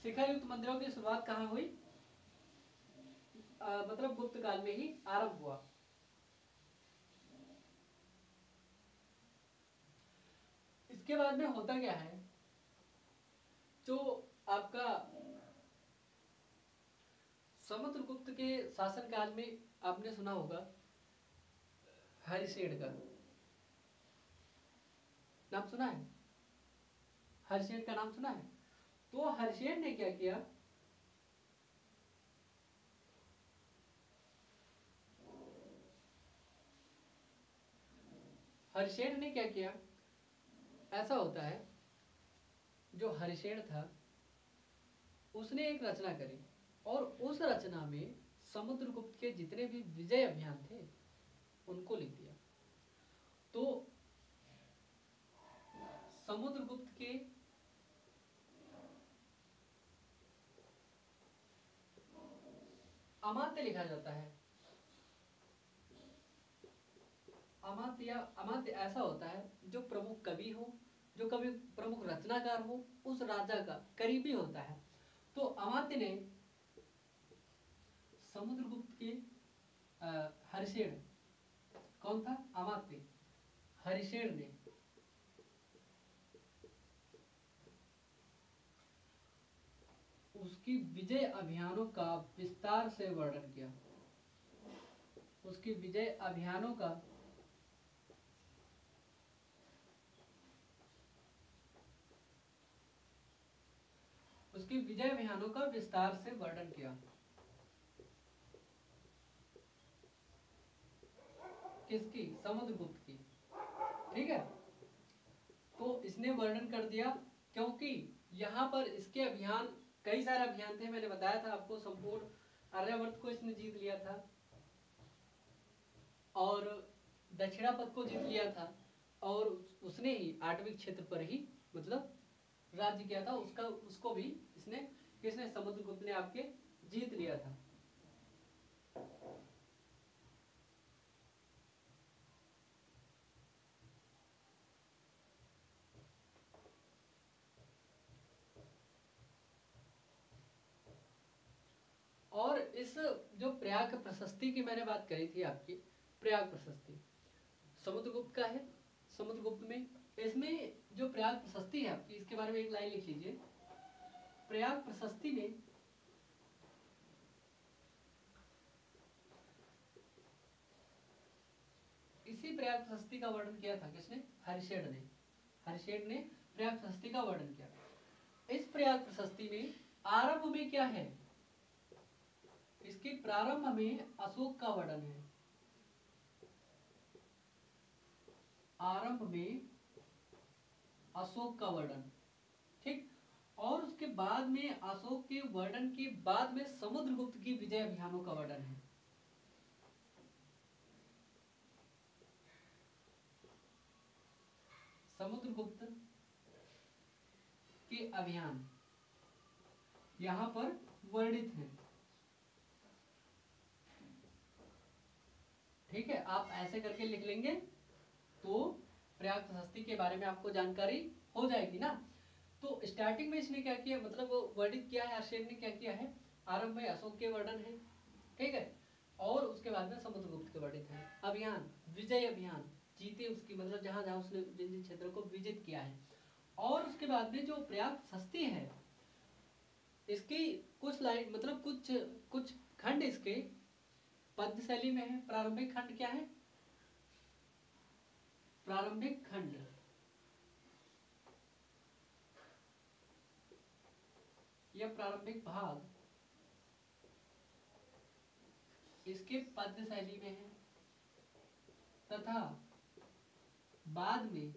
शिखर युक्त मंदिरों की शुरुआत कहाँ हुई, मतलब गुप्त काल में ही आरंभ हुआ। इसके बाद में होता क्या है, जो आपका समुद्रगुप्त के शासन काल में आपने सुना होगा हरिशेन का नाम सुना है, हरिशेन का नाम सुना है। तो हरिशेन ने क्या किया, हरिशेन ने क्या किया, ऐसा होता है जो हरिशेन था उसने एक रचना करी और उस रचना में समुद्रगुप्त के जितने भी विजय अभियान थे उनको लिख दिया। तो समुद्रगुप्त के अमात्य लिखा जाता है। अमात्य या अमात्य ऐसा होता है जो प्रमुख कवि हो, जो कवि प्रमुख रचनाकार हो, उस राजा का करीबी होता है। तो अमात्य ने समुद्रगुप्त के हरिशेन, कौन था, अमात्य, हरिशेन ने उसकी विजय अभियानों का विस्तार से वर्णन किया, उसकी विजय अभियानों का उसकी विजय अभियानों का विस्तार से वर्णन किया। किसकी, समुद्रगुप्त की, ठीक है। तो इसने वर्णन कर दिया क्योंकि यहाँ पर इसके अभियान, कई सारे अभियान थे, मैंने बताया था आपको, संपूर्ण आर्यावर्त को इसने जीत लिया था और दक्षिणापथ को जीत लिया था और उसने ही आटविक क्षेत्र पर ही मतलब राज्य किया था, उसका उसको भी इसने, किसने, समुद्रगुप्त ने आपके जीत लिया था। और इस जो प्रयाग प्रशस्ति की मैंने बात करी थी आपकी, प्रयाग प्रशस्ति समुद्रगुप्त का है, समुद्रगुप्त में, इसमें जो प्रयाग प्रशस्ति है आपकी, इसके बारे में एक लाइन लिख लीजिए। प्रयाग प्रशस्ति में इसी प्रयाग प्रशस्ति का वर्णन किया था किसने, हरिशेन ने, हरिशेन ने प्रयाग प्रशस्ति का वर्णन किया। इस प्रयाग प्रशस्ति में आरंभ में क्या है, इसके प्रारंभ में अशोक का वर्णन है, आरंभ में अशोक का वर्णन, ठीक। और उसके बाद में अशोक के वर्णन के बाद में समुद्रगुप्त की विजय अभियानों का वर्णन है। समुद्रगुप्त के अभियान यहां पर वर्णित हैं, ठीक है। आप ऐसे करके लिख लेंगे तो प्रयाग प्रशस्ति के बारे में आपको जानकारी हो जाएगी ना। तो स्टार्टिंग में इसने क्या किया, मतलब वर्णित किया है, हर्षेन ने क्या किया है, आरंभ में अशोक के वर्णन है, ठीक है। और उसके बाद में समुद्रगुप्त के वर्णित है। अभियान, विजय अभियान, जीते उसकी, मतलब जहां जहां उसने जिन जिन क्षेत्रों को विजित किया है। और उसके बाद में जो प्रयाग प्रशस्ति है, इसकी कुछ लाइन, मतलब कुछ कुछ खंड इसके पद्य शैली में है। प्रारंभिक खंड क्या है, प्रारंभिक खंड या प्रारंभिक भाग इसके पद्य शैली में है तथा बाद में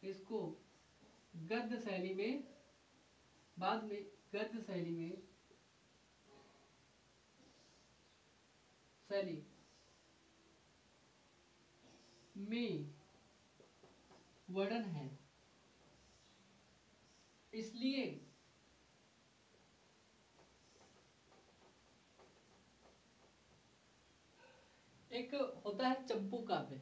इसको गद्य शैली में, बाद में गद्य शैली में, शैली में वर्णन है। इसलिए एक होता है चंपू काव्य,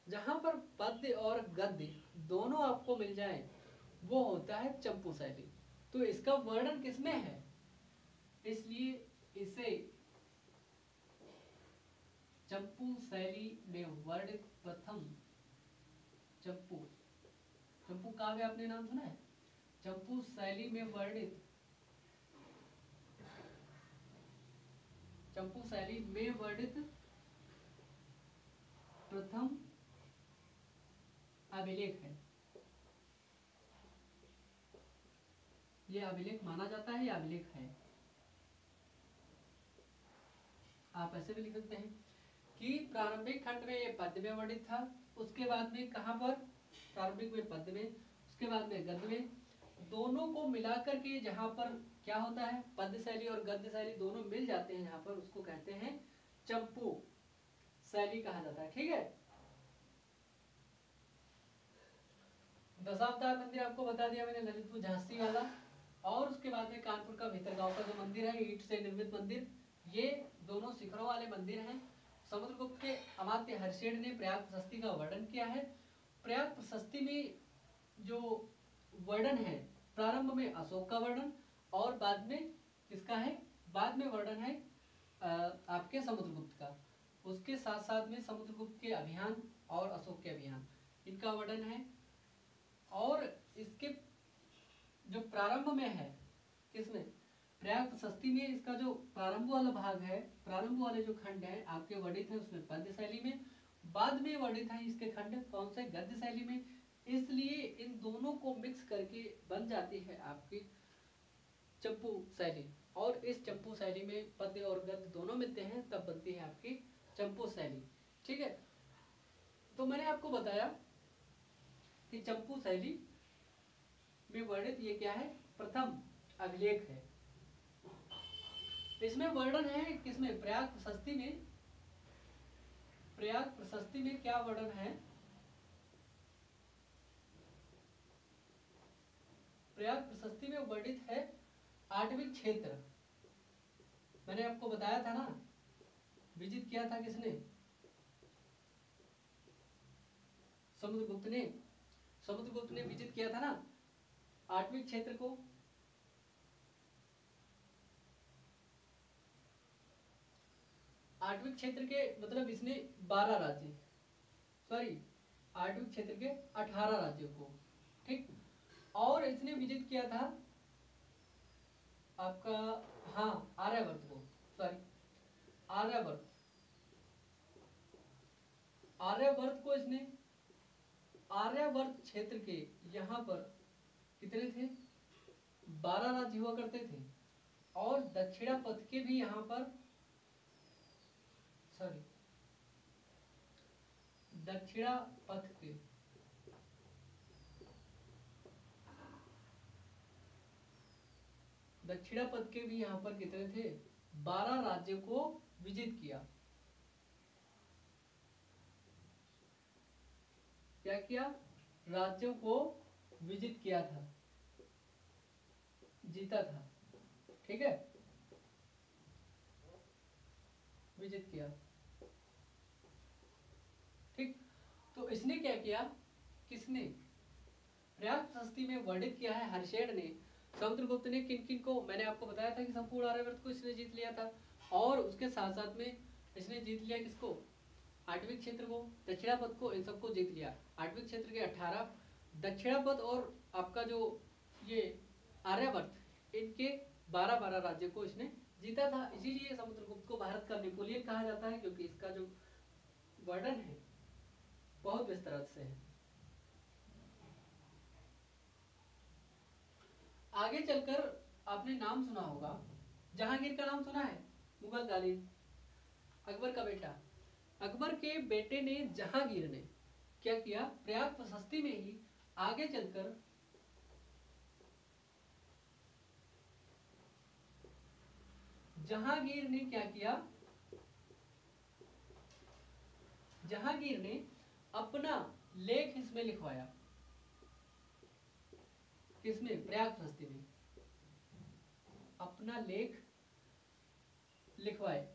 जहां पर पद्य और गद्य दोनों आपको मिल जाए, वो होता है चंपू शैली। तो इसका वर्णन किसमें है, इसलिए इसे चंपू शैली में वर्णित प्रथम चंपू, चंपू काव्य आपने नाम सुना है? चंपू शैली में वर्णित, चंपू शैली में वर्णित प्रथम अभिलेख है। ये अभिलेख माना जाता है या अभिलेख है? आप ऐसे भी लिख सकते हैं कि प्रारंभिक खंड में ये पद्य में वर्णित था, उसके बाद में कहां पर, प्रारंभिक में पद्य में, उसके बाद में गद्य में, दोनों को मिलाकर के जहां पर क्या होता है, पद्य शैली और गद्य शैली दोनों मिल जाते हैं जहां पर, उसको कहते हैं चंपू शैली कहा जाता है। ठीक है। दशावतार मंदिर आपको बता दिया मैंने, ललितपुर झांसी वाला, और उसके बाद में कानपुर का भीतरगांव का जो मंदिर है, ईंट से निर्मित मंदिर, ये दोनों शिखरों वाले मंदिर हैं। समुद्रगुप्त के अमात्य हर्षेण ने प्रयाग प्रशस्ति का वर्णन किया है। प्रयाग प्रशस्ति में जो वर्णन है, प्रारंभ में अशोक का वर्णन और बाद में किसका है, बाद में वर्णन है आपके समुद्रगुप्त का। उसके साथ साथ में समुद्रगुप्त के अभियान और अशोक के अभियान, इनका वर्णन है। और इसके जो प्रारंभ में है, किसमें, प्रयाग प्रशस्ति में, इसका जो प्रारंभ वाला भाग है, प्रारंभ वाले जो खंड है आपके वर्णित है उसमें पद्य शैली में, बाद में वर्णित है इसके खंड कौन से, गद्य शैली में। इसलिए इन दोनों को मिक्स करके बन जाती है आपकी चंपू शैली, और इस चंपू शैली में पद्य और गद्य दोनों मिलते हैं, तब बनती है आपकी चंपू शैली। ठीक है। तो मैंने आपको बताया कि चंपू शैली में वर्णित ये क्या है, प्रथम अभिलेख है। इसमें वर्णन है किसमें, प्रयाग प्रशस्ति में, प्रयाग प्रशस्ति में क्या वर्णन है, प्रयाग प्रशस्ति में वर्णित है आठवीं क्षेत्र। मैंने आपको बताया था ना, विजित किया था किसने, समुद्रगुप्त ने, समुद्रगुप्त ने विजित किया था ना आठवीं क्षेत्र को। आठवीं क्षेत्र के मतलब इसने 12 राज्य, सॉरी, आठवीं क्षेत्र के 18 राज्यों को, ठीक। और इसने विजित किया था आपका, हाँ, आर्यवर्त को, सॉरी, आर्यवर्त, आर्यवर्त को इसने, आर्यवर्त क्षेत्र के यहाँ पर कितने थे, 12 राज्य हुआ करते थे। और दक्षिणा पथ के भी यहाँ पर, सॉरी, दक्षिणा पथ के, दक्षिणा पथ के भी यहाँ पर कितने थे, 12 राज्यों को विजित किया। क्या किया, राज्यों को विजित किया था, जीता था। ठीक है, विजित किया। ठीक। तो इसने क्या किया, किसने, प्रयाग प्रशस्ति में वर्णित किया है हर्षेण ने, समुद्रगुप्त ने किन किन को, मैंने आपको बताया था कि संपूर्ण आर्यवर्त को इसने जीत लिया था। और उसके साथ साथ में इसने जीत लिया किसको, आठवीं क्षेत्र को, दक्षिणापथ को, इन सबको जीत लिया। आठवीं क्षेत्र के 18, दक्षिणापथ और आपका जो ये आर्यवर्त, इनके 12-12 राज्यों को इसने जीता था। इसीलिए समुद्रगुप्त को भारत का नेपोलियन कहा जाता है, क्योंकि इसका जो वर्णन है बहुत विस्तार से है। आगे चलकर आपने नाम सुना होगा, जहांगीर का नाम सुना है, मुगल कालीन, अकबर का बेटा। अकबर के बेटे ने, जहांगीर ने क्या किया, प्रयाग प्रशस्ति में ही आगे चलकर जहांगीर ने क्या किया, जहांगीर ने अपना लेख इसमें लिखवाया, किसमें, प्रयाग प्रशस्ति में अपना लेख लिखवाए।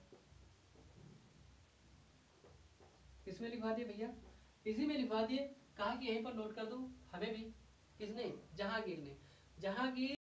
किसमें लिखवा दिए भैया, इसी में लिखवा दिए। कहा कि यहीं पर नोट कर दूं, हमें भी, किसने, जहांगीर ने। जहांगीर